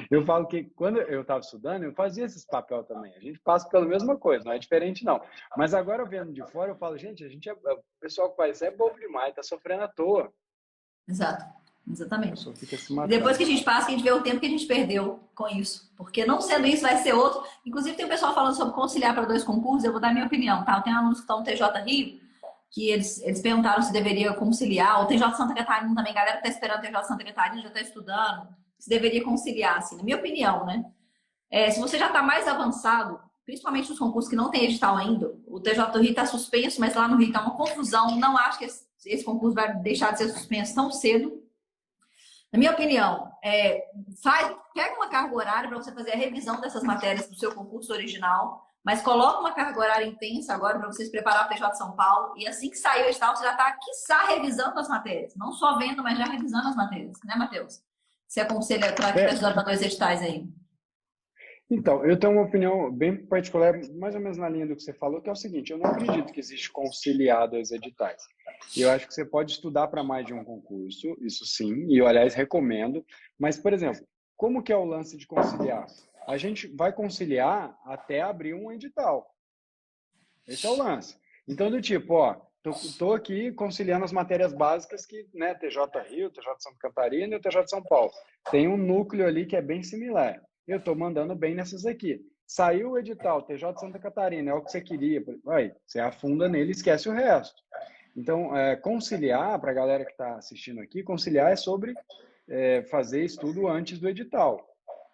eu falo que quando eu estava estudando, eu fazia esses papel também. A gente passa pela mesma coisa, não é diferente não. Mas agora, vendo de fora, eu falo, gente, o pessoal que faz isso é bobo demais, tá sofrendo à toa. Exatamente. E depois que a gente passa, a gente vê o tempo que a gente perdeu com isso. Porque não sendo isso, vai ser outro. Inclusive, tem o pessoal falando sobre conciliar para 2 concursos. Eu vou dar a minha opinião, tá? Eu tenho alunos que estão no TJ Rio, que eles perguntaram se deveria conciliar. O TJ Santa Catarina também, a galera que está esperando o TJ Santa Catarina, já está estudando, se deveria conciliar, assim, na minha opinião, né? Se você já está mais avançado, principalmente nos concursos que não tem edital ainda, o TJ Rio está suspenso, mas lá no Rio está uma confusão. Não acho que esse concurso vai deixar de ser suspenso tão cedo. Na minha opinião, pega uma carga horária para você fazer a revisão dessas matérias do seu concurso original, mas coloca uma carga horária intensa agora para você se preparar para o TJ de São Paulo, e assim que sair o edital, você já está, quiçá, revisando as matérias. Não só vendo, mas já revisando as matérias. Né, Matheus? Você aconselha para quem está estudando para 2 editais aí? Então, eu tenho uma opinião bem particular, mais ou menos na linha do que você falou, que é o seguinte, eu não acredito que existe conciliado os editais. E eu acho que você pode estudar para mais de um concurso, isso sim, e eu, aliás, recomendo. Mas, por exemplo, como que é o lance de conciliar? A gente vai conciliar até abrir um edital. Esse é o lance. Então, do tipo, tô aqui conciliando as matérias básicas que, né, TJ Rio, TJ Santa Catarina e o TJ de São Paulo. Tem um núcleo ali que é bem similar. eu estou mandando bem nessas aqui. Saiu o edital, TJ de Santa Catarina, é o que você queria. Vai, você afunda nele e esquece o resto. Então, conciliar, para a galera que está assistindo aqui, conciliar é sobre fazer estudo antes do edital.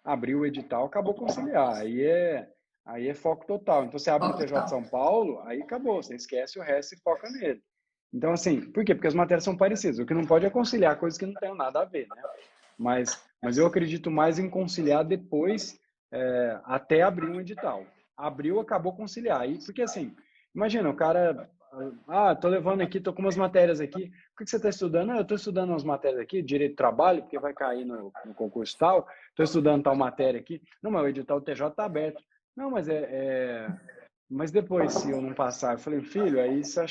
Abriu o edital, acabou conciliar. Aí é foco total. Então, você abre o TJ de São Paulo, aí acabou. Você esquece o resto e foca nele. Então, assim, por quê? Porque as matérias são parecidas. O que não pode é conciliar coisas que não tem nada a ver, né? Mas eu acredito mais em conciliar depois, até abrir um edital. Abriu, acabou conciliar. Porque, assim, imagina, o cara... tô levando aqui, tô com umas matérias aqui. O que você está estudando? Eu estou estudando umas matérias aqui, direito do trabalho, porque vai cair no concurso tal. Estou estudando tal matéria aqui. Não, mas o edital TJ está aberto. Não, mas mas depois, se eu não passar, eu falei, filho, aí você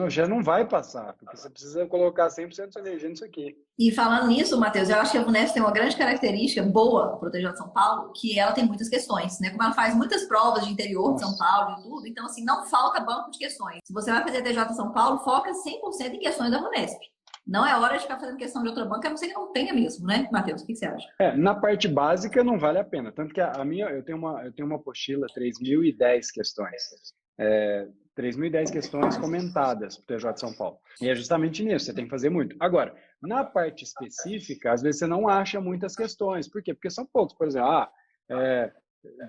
já não vai passar, porque você precisa colocar 100% da sua energia nisso aqui. E falando nisso, Matheus, eu acho que a VUNESP tem uma grande característica boa para o TJ de São Paulo, que ela tem muitas questões, né? Como ela faz muitas provas de interior de São Paulo e tudo, então, assim, não falta banco de questões. Se você vai fazer TJ de São Paulo, foca 100% em questões da VUNESP. Não é hora de ficar fazendo questão de outra banca, a não ser que não tenha mesmo, né, Matheus? O que você acha? Na parte básica não vale a pena. Tanto que a minha, eu tenho uma apostila, 3.010 questões. 3.010 questões comentadas para o TJ de São Paulo. E é justamente nisso, você tem que fazer muito. Agora, na parte específica, às vezes você não acha muitas questões. Por quê? Porque são poucos. Por exemplo,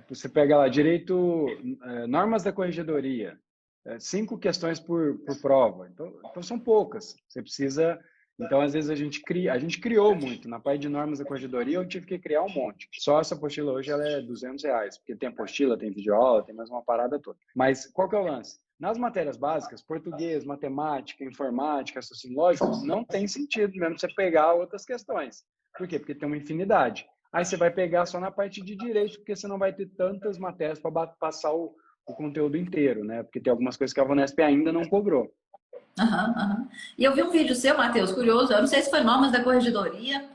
você pega lá, direito, normas da corregedoria, 5 questões por prova. Então são poucas. Você precisa... Então, às vezes, a gente criou muito. Na parte de normas da corregedoria, eu tive que criar um monte. Só essa apostila hoje ela é R$200, porque tem apostila, tem videoaula, tem mais uma parada toda. Mas qual que é o lance? Nas matérias básicas, português, matemática, informática, raciocínio lógico, não tem sentido mesmo você pegar outras questões. Por quê? Porque tem uma infinidade. Aí você vai pegar só na parte de direito, porque você não vai ter tantas matérias para passar o conteúdo inteiro, né? Porque tem algumas coisas que a VUNESP ainda não cobrou. E eu vi um vídeo seu, Matheus, curioso. Eu não sei se foi normas da corregedoria.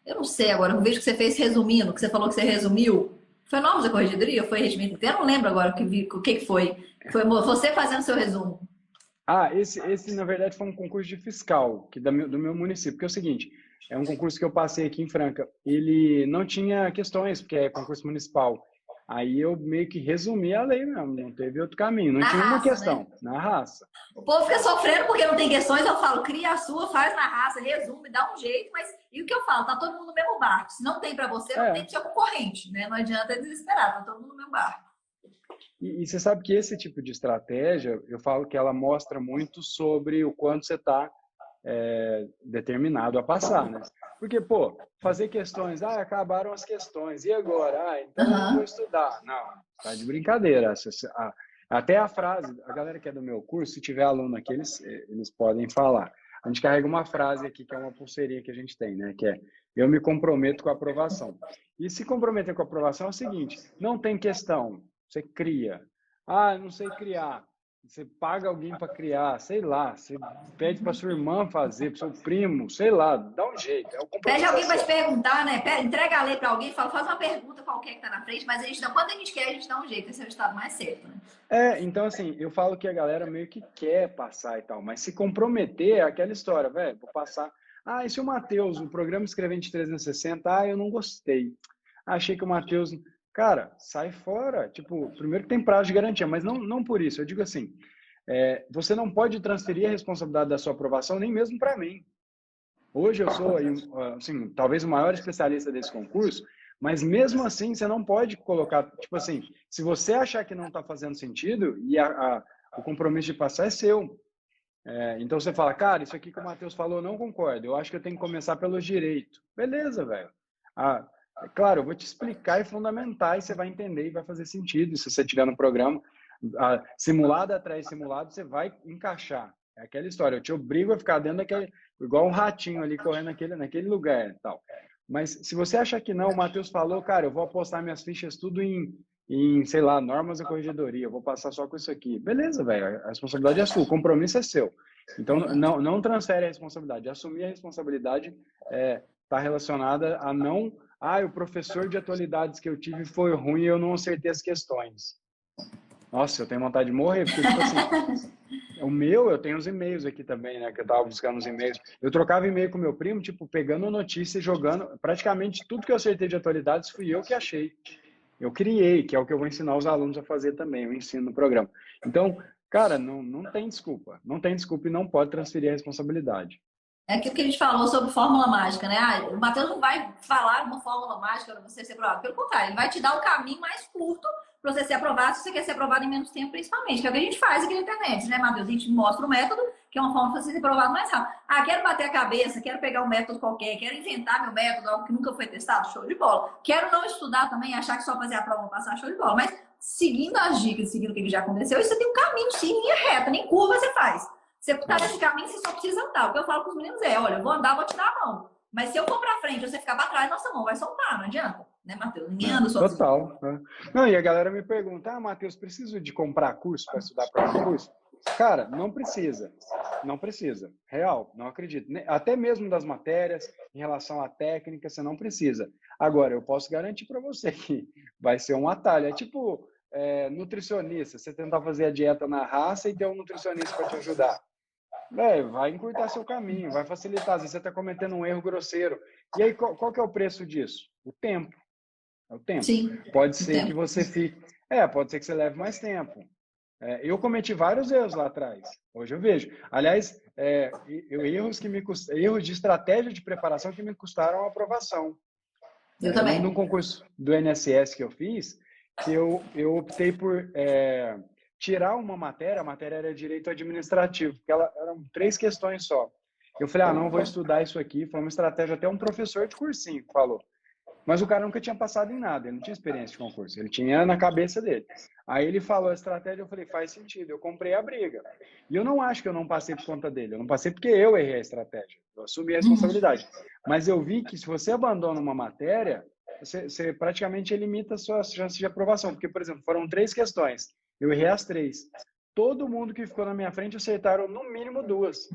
Eu não sei agora. Um vídeo que você fez resumindo, que você falou que você resumiu. Foi normas da corregedoria ou foi regimento interno? Eu não lembro agora o que foi. Foi você fazendo seu resumo. Esse, na verdade, foi um concurso de fiscal do meu município. Porque é o seguinte, é um concurso que eu passei aqui em Franca. Ele não tinha questões, porque é concurso municipal. Aí eu meio que resumi a lei mesmo, não teve outro caminho, não tinha uma questão, né? Na raça. O povo fica sofrendo porque não tem questões, eu falo, cria a sua, faz na raça, resume, dá um jeito, mas e o que eu falo, tá todo mundo no mesmo barco. Se não tem para você, não tem pro seu concorrente, né? Não adianta desesperar, tá todo mundo no mesmo barco. E você sabe que esse tipo de estratégia, eu falo que ela mostra muito sobre o quanto você está determinado a passar, né? Porque, pô, fazer questões, acabaram as questões, e agora? Então eu não vou estudar. Não, tá de brincadeira. Até a frase, a galera que é do meu curso, se tiver aluno aqui, eles podem falar. A gente carrega uma frase aqui, que é uma pulseirinha que a gente tem, né? Que é, eu me comprometo com a aprovação. E se comprometer com a aprovação é o seguinte, não tem questão, você cria. Não sei criar. Você paga alguém para criar, sei lá, você pede para sua irmã fazer, para seu primo, sei lá, dá um jeito. Pede alguém para te perguntar, né? Entrega a lei para alguém, faz uma pergunta qualquer que está na frente, mas quando a gente quer, a gente dá um jeito, esse é o estado mais certo, né? Então assim, eu falo que a galera meio que quer passar e tal, mas se comprometer é aquela história, velho, vou passar. E se o Matheus, o programa Escrevente 360, eu não gostei. Achei que o Matheus... Cara, sai fora. Tipo, primeiro que tem prazo de garantia, mas não por isso. Eu digo assim, você não pode transferir a responsabilidade da sua aprovação nem mesmo para mim. Hoje eu sou, assim, talvez o maior especialista desse concurso, mas mesmo assim você não pode colocar, tipo assim, se você achar que não está fazendo sentido e o compromisso de passar é seu. Então você fala, cara, isso aqui que o Matheus falou, eu não concordo. Eu acho que eu tenho que começar pelos direitos. Beleza, velho. Claro, eu vou te explicar e fundamentar e você vai entender e vai fazer sentido. E se você estiver no programa, simulado atrás de simulado, você vai encaixar. É aquela história, eu te obrigo a ficar dentro daquele, igual um ratinho ali correndo naquele lugar e tal. Mas se você achar que não, o Matheus falou, cara, eu vou apostar minhas fichas tudo em, sei lá, normas da corregedoria, eu vou passar só com isso aqui. Beleza, velho, a responsabilidade é sua, o compromisso é seu. Então, não transfere a responsabilidade. Assumir a responsabilidade está relacionada a não... o professor de atualidades que eu tive foi ruim e eu não acertei as questões. Nossa, eu tenho vontade de morrer, porque, tipo assim, O meu, eu tenho os e-mails aqui também, né? Que eu tava buscando os e-mails. Eu trocava e-mail com meu primo, tipo, pegando notícia e jogando. Praticamente tudo que eu acertei de atualidades fui eu que achei. Eu criei, que é o que eu vou ensinar os alunos a fazer também, eu ensino no programa. Então, cara, não tem desculpa. Não tem desculpa e não pode transferir a responsabilidade. É aquilo que a gente falou sobre fórmula mágica, né? Ah, o Matheus não vai falar uma fórmula mágica para você ser aprovado. Pelo contrário, ele vai te dar o caminho mais curto para você ser aprovado, se você quer ser aprovado em menos tempo, principalmente. Que é o que a gente faz aqui na internet, né, Matheus? A gente mostra o método, que é uma forma de você ser aprovado mais rápido. Ah, quero bater a cabeça, quero pegar um método qualquer, quero inventar meu método, algo que nunca foi testado, show de bola. Quero não estudar também, achar que só fazer a prova vão passar, show de bola. Mas seguindo as dicas, seguindo o que já aconteceu, você tem um caminho, sim, linha reta, nem curva você faz. Você tá nesse caminho, você só precisa andar. O que eu falo com os meninos é, olha, eu vou andar, vou te dar a mão. Mas se eu for pra frente, você ficar pra trás, nossa mão vai soltar, não adianta. Né, Matheus? Ninguém anda sozinho. Total. Né? Não, e a galera me pergunta, Matheus, preciso de comprar curso para estudar para concurso? Cara, não precisa. Não precisa. Real, não acredito. Até mesmo das matérias, em relação à técnica, você não precisa. Agora, eu posso garantir para você que vai ser um atalho. É tipo nutricionista, você tentar fazer a dieta na raça e ter um nutricionista para te ajudar. Vai encurtar seu caminho, vai facilitar. Às vezes você está cometendo um erro grosseiro. E aí, qual que é o preço disso? O tempo. É o tempo. Sim, pode ser tempo. que você fique. Pode ser que você leve mais tempo. Eu cometi vários erros lá atrás. Hoje eu vejo. Aliás, erros de estratégia de preparação que me custaram a aprovação. Eu também. Num concurso do INSS que eu fiz, que eu optei por tirar uma matéria, a matéria era direito administrativo, porque eram 3 questões só. Eu falei, não vou estudar isso aqui. Foi uma estratégia, até um professor de cursinho que falou. Mas o cara nunca tinha passado em nada, ele não tinha experiência de concurso, ele tinha na cabeça dele. Aí ele falou a estratégia, eu falei, faz sentido, eu comprei a briga. E eu não acho que eu não passei por conta dele, eu não passei porque eu errei a estratégia, eu assumi a responsabilidade. Mas eu vi que se você abandona uma matéria, você praticamente limita a sua chance de aprovação, porque, por exemplo, foram 3 questões, eu errei as 3. Todo mundo que ficou na minha frente acertaram no mínimo 2.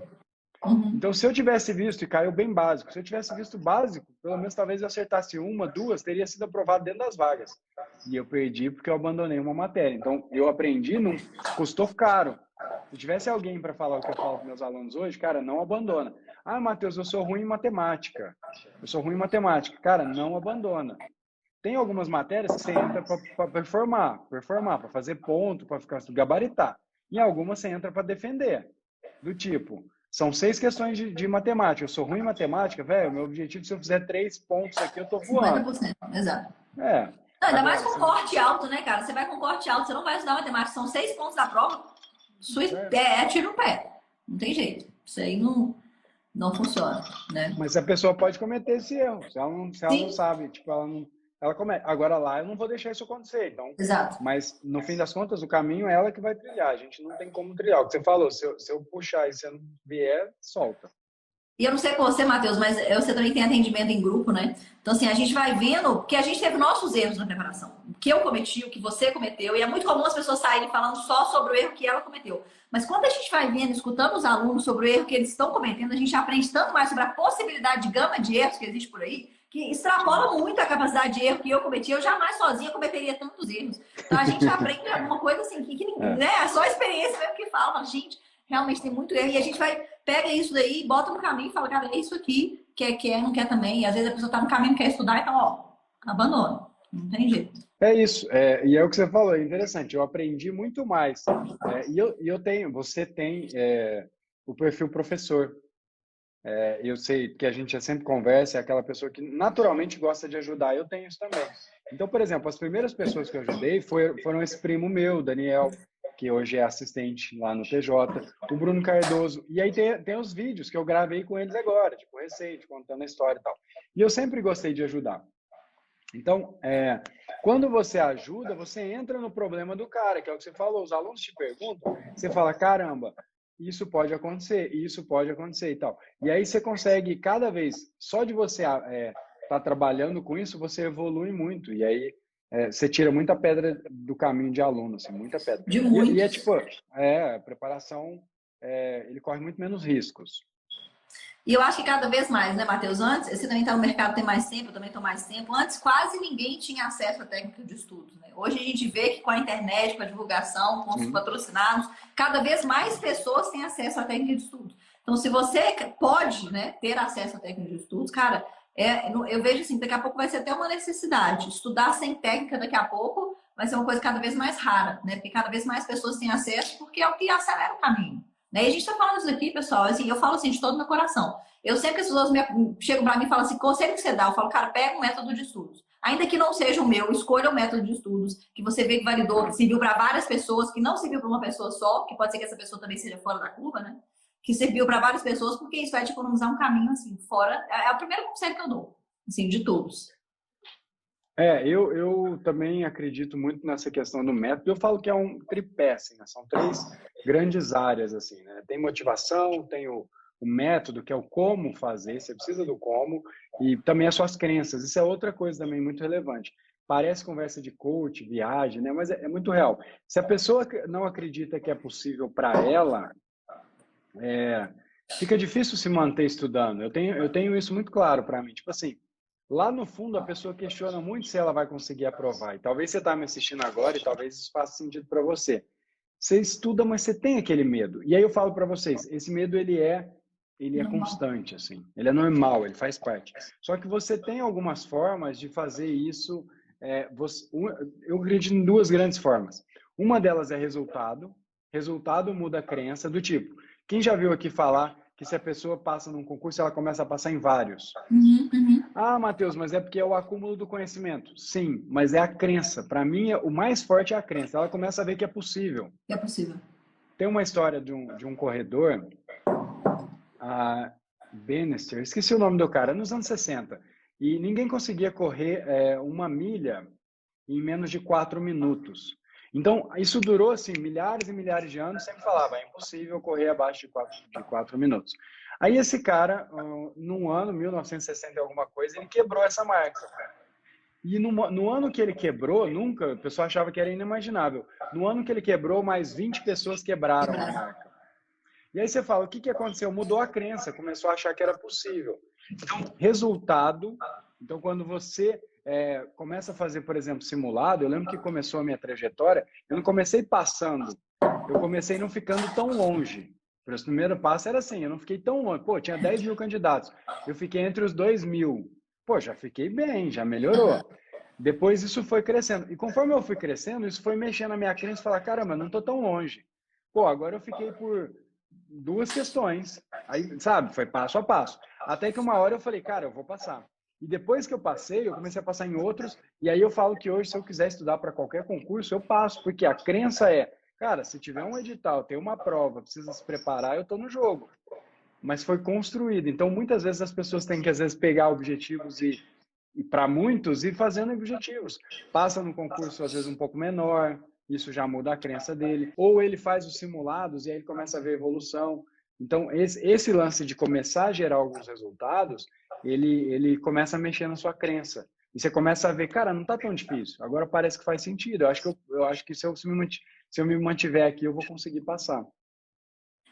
Então, se eu tivesse visto, e caiu bem básico, se eu tivesse visto básico, pelo menos talvez eu acertasse 1, 2, teria sido aprovado dentro das vagas. E eu perdi porque eu abandonei uma matéria. Então, eu aprendi, não custou caro. Se tivesse alguém para falar o que eu falo para meus alunos hoje, cara, não abandona. Matheus, eu sou ruim em matemática. Cara, não abandona. Tem algumas matérias que você entra para performar, para fazer ponto, para ficar gabaritar. Em algumas você entra para defender. Do tipo, são 6 questões de matemática. Eu sou ruim em matemática, velho. Meu objetivo, se eu fizer 3 pontos aqui, eu tô voando. 50%, exato. Não, Ainda agora, mais com corte alto, né, cara? Você vai com corte alto, você não vai estudar matemática. São 6 pontos da prova. Tiro no pé. Não tem jeito. Isso aí não funciona, né? Mas a pessoa pode cometer esse erro. Se ela não sabe, tipo, ela comete. Agora lá, eu não vou deixar isso acontecer. Então, exato. Mas, no fim das contas, o caminho é ela que vai trilhar. A gente não tem como trilhar. O que você falou, se eu puxar e você não vier, solta. E eu não sei com você, Matheus, mas você também tem atendimento em grupo, né? Então, assim, a gente vai vendo, porque a gente teve nossos erros na preparação. O que eu cometi, o que você cometeu, e é muito comum as pessoas saírem falando só sobre o erro que ela cometeu. Mas quando a gente vai vendo, escutando os alunos sobre o erro que eles estão cometendo, a gente aprende tanto mais sobre a possibilidade de gama de erros que existe por aí, que extrapola muito a capacidade de erro que eu cometi. Eu jamais sozinha cometeria tantos erros. Então, a gente aprende alguma coisa assim, que né? É só a experiência mesmo que fala, gente. Realmente tem muito erro. E a gente pega isso daí, bota no caminho e fala, cara, é isso aqui, quer, não quer também. E às vezes a pessoa tá no caminho, não quer estudar, então, abandona. Não tem jeito. É isso. E é o que você falou, é interessante. Eu aprendi muito mais. Você tem o perfil professor. Eu sei que a gente sempre conversa, é aquela pessoa que naturalmente gosta de ajudar. Eu tenho isso também. Então, por exemplo, as primeiras pessoas que eu ajudei foram esse primo meu, Daniel, que hoje é assistente lá no TJ, o Bruno Cardoso. E aí tem os vídeos que eu gravei com eles agora, tipo, recente, contando a história e tal. E eu sempre gostei de ajudar. Então, quando você ajuda, você entra no problema do cara, que é o que você falou. Os alunos te perguntam, você fala, caramba, isso pode acontecer e tal. E aí você consegue, cada vez, só de você estar trabalhando com isso, você evolui muito. E aí você tira muita pedra do caminho de aluno, assim, muita pedra. E é tipo, a preparação, ele corre muito menos riscos. E eu acho que cada vez mais, né, Matheus? Antes, você também está no mercado tem mais tempo, eu também estou mais tempo. Antes, quase ninguém tinha acesso à técnica de estudos, né? Hoje a gente vê que com a internet, com a divulgação, com os Sim. patrocinados, cada vez mais pessoas têm acesso à técnica de estudos. Então, se você pode, né, ter acesso à técnica de estudos, cara, eu vejo assim, daqui a pouco vai ser até uma necessidade. Estudar sem técnica daqui a pouco vai ser uma coisa cada vez mais rara, né? Porque cada vez mais pessoas têm acesso, porque é o que acelera o caminho. Né? E a gente está falando isso aqui, pessoal, assim, eu falo assim de todo o meu coração. Eu sempre que as pessoas chegam para mim e falam assim, conselho que você dá? Eu falo, cara, pega um método de estudos. Ainda que não seja o meu, escolha o método de estudos que você vê que validou, que serviu para várias pessoas, que não serviu para uma pessoa só, que pode ser que essa pessoa também seja fora da curva, né? Que serviu para várias pessoas, porque isso vai te economizar um caminho, assim, fora. É o primeiro conselho que eu dou, assim, de todos. Eu também acredito muito nessa questão do método. Eu falo que é um tripé, assim, né? São três grandes áreas, assim, né? Tem motivação, tem o método, que é o como fazer, você precisa do como, e também as suas crenças. Isso é outra coisa também muito relevante. Parece conversa de coach, viagem, né? Mas é muito real. Se a pessoa não acredita que é possível para ela, fica difícil se manter estudando. Eu tenho isso muito claro para mim. Tipo assim, lá no fundo, a pessoa questiona muito se ela vai conseguir aprovar. E talvez você está me assistindo agora e talvez isso faça sentido para você. Você estuda, mas você tem aquele medo. E aí eu falo para vocês, esse medo ele é constante, assim. Ele é normal, ele faz parte. Só que você tem algumas formas de fazer isso. Eu acredito em duas grandes formas. Uma delas é resultado. Resultado muda a crença do tipo. Quem já viu aqui falar que se a pessoa passa num concurso, ela começa a passar em vários? Ah, Matheus, mas é porque é o acúmulo do conhecimento. Sim, mas é a crença. Para mim, o mais forte é a crença. Ela começa a ver que é possível. É possível. Tem uma história de um corredor, a Bannister, esqueci o nome do cara, nos anos 60. E ninguém conseguia correr 1 milha em menos de 4 minutos. Então, isso durou, assim, milhares e milhares de anos, sempre falava, é impossível correr abaixo de 4 minutos. Aí esse cara, num ano, 1960 e alguma coisa, ele quebrou essa marca. E no ano que ele quebrou, o pessoal achava que era inimaginável. No ano que ele quebrou, mais 20 pessoas quebraram a marca. E aí você fala, o que aconteceu? Mudou a crença, começou a achar que era possível. Então, resultado. Então, quando você começa a fazer, por exemplo, simulado, eu lembro que começou a minha trajetória, eu não comecei passando, eu comecei não ficando tão longe. O primeiro passo era assim, eu não fiquei tão longe. Pô, tinha 10 mil candidatos, eu fiquei entre os 2.000. Pô, já fiquei bem, já melhorou. Depois isso foi crescendo. E conforme eu fui crescendo, isso foi mexendo na minha crença e falar, caramba, não tô tão longe. Pô, agora eu fiquei por 2 questões. Aí, sabe, foi passo a passo. Até que uma hora eu falei, cara, eu vou passar. E depois que eu passei, eu comecei a passar em outros. E aí eu falo que hoje, se eu quiser estudar para qualquer concurso, eu passo. Porque a crença é, cara, se tiver um edital, tem uma prova, precisa se preparar, eu tô no jogo. Mas foi construído. Então, muitas vezes as pessoas têm que, às vezes, pegar objetivos e para muitos, ir fazendo objetivos. Passa no concurso, às vezes, um pouco menor, isso já muda a crença dele. Ou ele faz os simulados e aí ele começa a ver evolução. Então, esse lance de começar a gerar alguns resultados, ele começa a mexer na sua crença. E você começa a ver, cara, não está tão difícil. Agora parece que faz sentido. Eu acho que se eu me mantiver aqui, eu vou conseguir passar.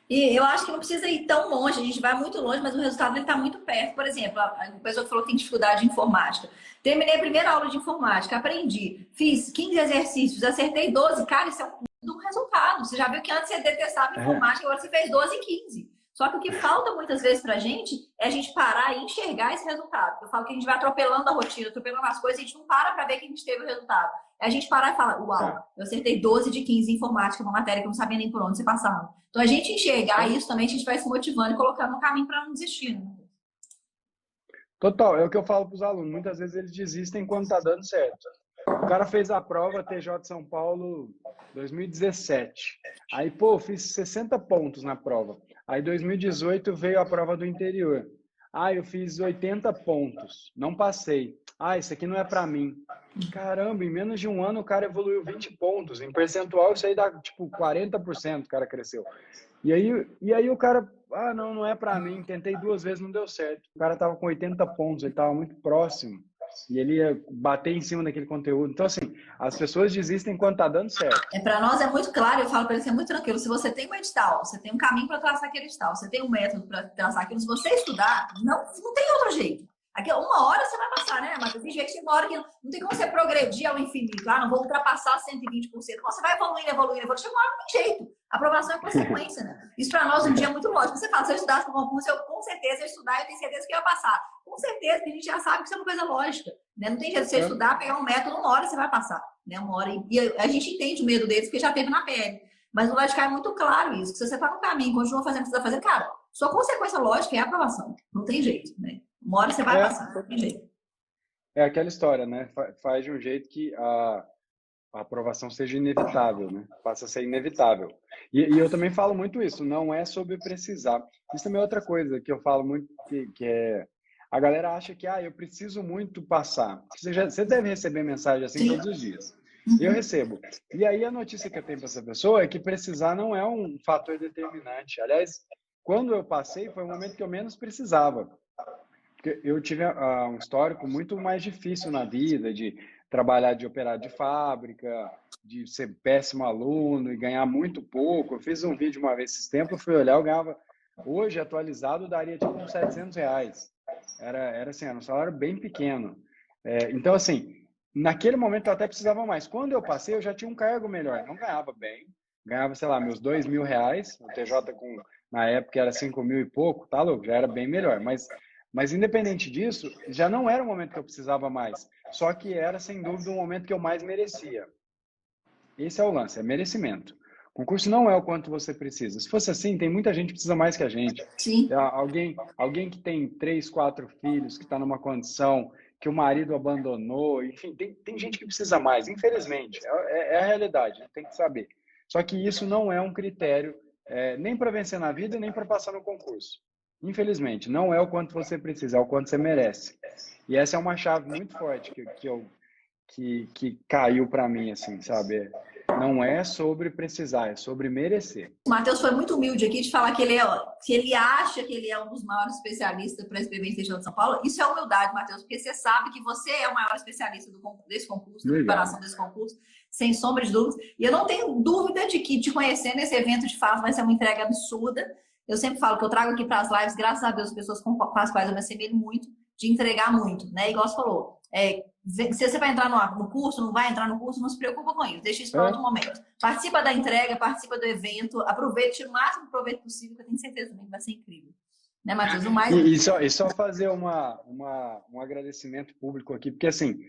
E eu acho que não precisa ir tão longe, a gente vai muito longe, mas o resultado está muito perto. Por exemplo, a pessoa que falou que tem dificuldade de informática. Terminei a primeira aula de informática, aprendi, fiz 15 exercícios, acertei 12. Cara, isso é um resultado. Você já viu que antes você detestava informática, agora você fez 12 e 15. Só que o que falta muitas vezes pra gente é a gente parar e enxergar esse resultado. Eu falo que a gente vai atropelando a rotina, atropelando as coisas, a gente não para ver que a gente teve o resultado. É a gente parar e falar, uau, eu acertei 12 de 15 em informática, uma matéria que eu não sabia nem por onde você passava. Então, a gente enxergar isso também, a gente vai se motivando e colocando no caminho para não desistir. Né? Total, é o que eu falo para os alunos. Muitas vezes eles desistem quando está dando certo. O cara fez a prova TJ de São Paulo 2017. Aí, pô, fiz 60 pontos na prova. Aí, 2018 veio a prova do interior. Ah, eu fiz 80 pontos. Não passei. Ah, isso aqui não é para mim. Caramba, em menos de um ano o cara evoluiu 20 pontos. Em percentual, isso aí dá tipo 40% o cara cresceu. E aí o cara, não é para mim. Tentei 2 vezes, não deu certo. O cara tava com 80 pontos, ele tava muito próximo. E ele ia bater em cima daquele conteúdo. Então, assim, as pessoas desistem quando tá dando certo. Para nós é muito claro, eu falo para eles, é muito tranquilo. Se você tem um edital, você tem um caminho para traçar aquele edital, você tem um método para traçar aquilo, se você estudar, não tem outro jeito. Aqui, uma hora você vai passar, né, Matheus? Tem gente que uma hora que não tem como você progredir ao infinito. Ah, não vou ultrapassar 120%. Você vai evoluindo, evoluindo, evoluindo. Chega uma hora, não tem jeito. A aprovação é consequência, né? Isso para nós um dia é muito lógico. Você fala, se eu estudasse para o concurso, eu com certeza ia estudar, eu tenho certeza que eu ia passar. Com certeza, porque a gente já sabe que isso é uma coisa lógica. Né? Não tem jeito de você estudar, pegar um método, uma hora você vai passar. Né? Uma hora. E a gente entende o medo deles, porque já teve na pele. Mas no Lógica é muito claro isso. Que se você está no caminho, continua fazendo o que você está fazendo, cara, sua consequência lógica é a aprovação. Não tem jeito, né? Uma hora você vai passar, não tem jeito. É aquela história, né? Faz de um jeito que a aprovação seja inevitável, né? Passa a ser inevitável. E eu também falo muito isso, não é sobre precisar. Isso também é outra coisa que eu falo muito, que é... A galera acha que, eu preciso muito passar. Você deve receber mensagem assim todos os dias. Eu recebo. E aí a notícia que eu tenho para essa pessoa é que precisar não é um fator determinante. Aliás, quando eu passei, foi o momento que eu menos precisava. Porque eu tive um histórico muito mais difícil na vida, de trabalhar de operário de fábrica, de ser péssimo aluno e ganhar muito pouco. Eu fiz um vídeo uma vez esses tempos, eu fui olhar, eu ganhava, hoje atualizado, daria tipo uns R$700. Era assim, era um salário bem pequeno. Então, assim, naquele momento eu até precisava mais. Quando eu passei, eu já tinha um cargo melhor. Não ganhava bem, ganhava, sei lá, meus R$2.000. O TJ, na época, era 5.000 e pouco, tá louco? Já era bem melhor. Mas independente disso, já não era o momento que eu precisava mais. Só que era, sem dúvida, o momento que eu mais merecia. Esse é o lance, é merecimento. Concurso não é o quanto você precisa. Se fosse assim, tem muita gente que precisa mais que a gente. Sim. Alguém que tem 3, 4 filhos, que está numa condição que o marido abandonou, enfim, tem gente que precisa mais, infelizmente. É a realidade, tem que saber. Só que isso não é um critério nem para vencer na vida, nem para passar no concurso. Infelizmente, não é o quanto você precisa, é o quanto você merece. E essa é uma chave muito forte que caiu para mim, assim, sabe? Não é sobre precisar, é sobre merecer. O Matheus foi muito humilde aqui de falar que ele acha que ele é um dos maiores especialistas para SPV em de São Paulo. Isso é humildade, Matheus, porque você sabe que você é o maior especialista desse concurso, da preparação desse concurso, sem sombra de dúvidas. E eu não tenho dúvida de que te conhecer nesse evento de fato vai ser uma entrega absurda. Eu sempre falo que eu trago aqui para as lives, graças a Deus, pessoas com as quais eu me assemelho muito, de entregar muito, né? Igual você falou, se você vai entrar no curso, não vai entrar no curso, não se preocupa com isso, deixa isso para outro momento. Participa da entrega, participa do evento, aproveite o máximo de proveito possível, que eu tenho certeza também que vai ser incrível. Né, Matheus? E só fazer um agradecimento público aqui, porque assim,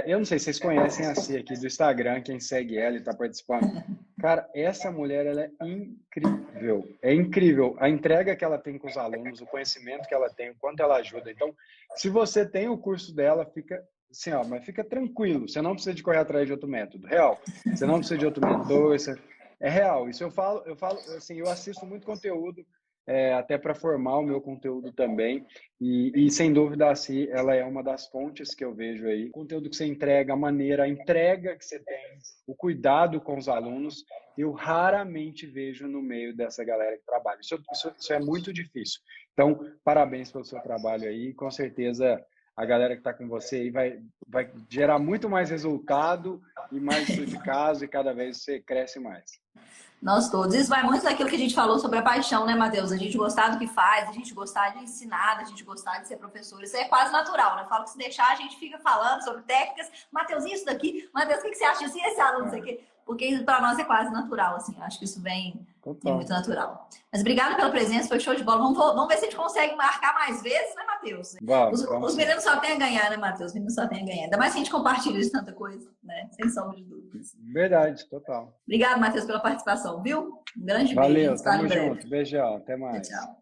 eu não sei se vocês conhecem a Cia aqui do Instagram, quem segue ela e está participando. Cara, essa mulher, ela é incrível. É incrível a entrega que ela tem com os alunos, o conhecimento que ela tem, o quanto ela ajuda. Então, se você tem o curso dela, fica assim, mas fica tranquilo. Você não precisa de correr atrás de outro método. Real. Você não precisa de outro mentor. É real. Isso eu falo assim, eu assisto muito conteúdo, até para formar o meu conteúdo também. E sem dúvida, assim, ela é uma das fontes que eu vejo aí. O conteúdo que você entrega, a entrega que você tem, o cuidado com os alunos, eu raramente vejo no meio dessa galera que trabalha. Isso é muito difícil. Então, parabéns pelo seu trabalho aí. Com certeza, a galera que está com você aí vai gerar muito mais resultado e mais estudo de caso, e cada vez você cresce mais. Nós todos. Isso vai muito daquilo que a gente falou sobre a paixão, né, Matheus? A gente gostar do que faz, a gente gostar de ensinar, a gente gostar de ser professor. Isso é quase natural, né? Eu falo que se deixar, a gente fica falando sobre técnicas. Matheus, isso daqui. Matheus, o que você acha disso? E esse aluno, não sei o quê. Porque isso para nós é quase natural, assim. Eu acho que isso vem muito natural. Mas obrigado pela presença, foi show de bola. Vamos ver se a gente consegue marcar mais vezes, né, Matheus? Os meninos só têm a ganhar, né, Matheus? Os meninos só têm a ganhar. Ainda mais que a gente compartilha de tanta coisa, né? Sem sombra de dúvidas. Verdade, total. Obrigado, Matheus, pela participação, viu? Um grande beijo. beijo. Valeu, tamo junto. Beijão, até mais. Tchau.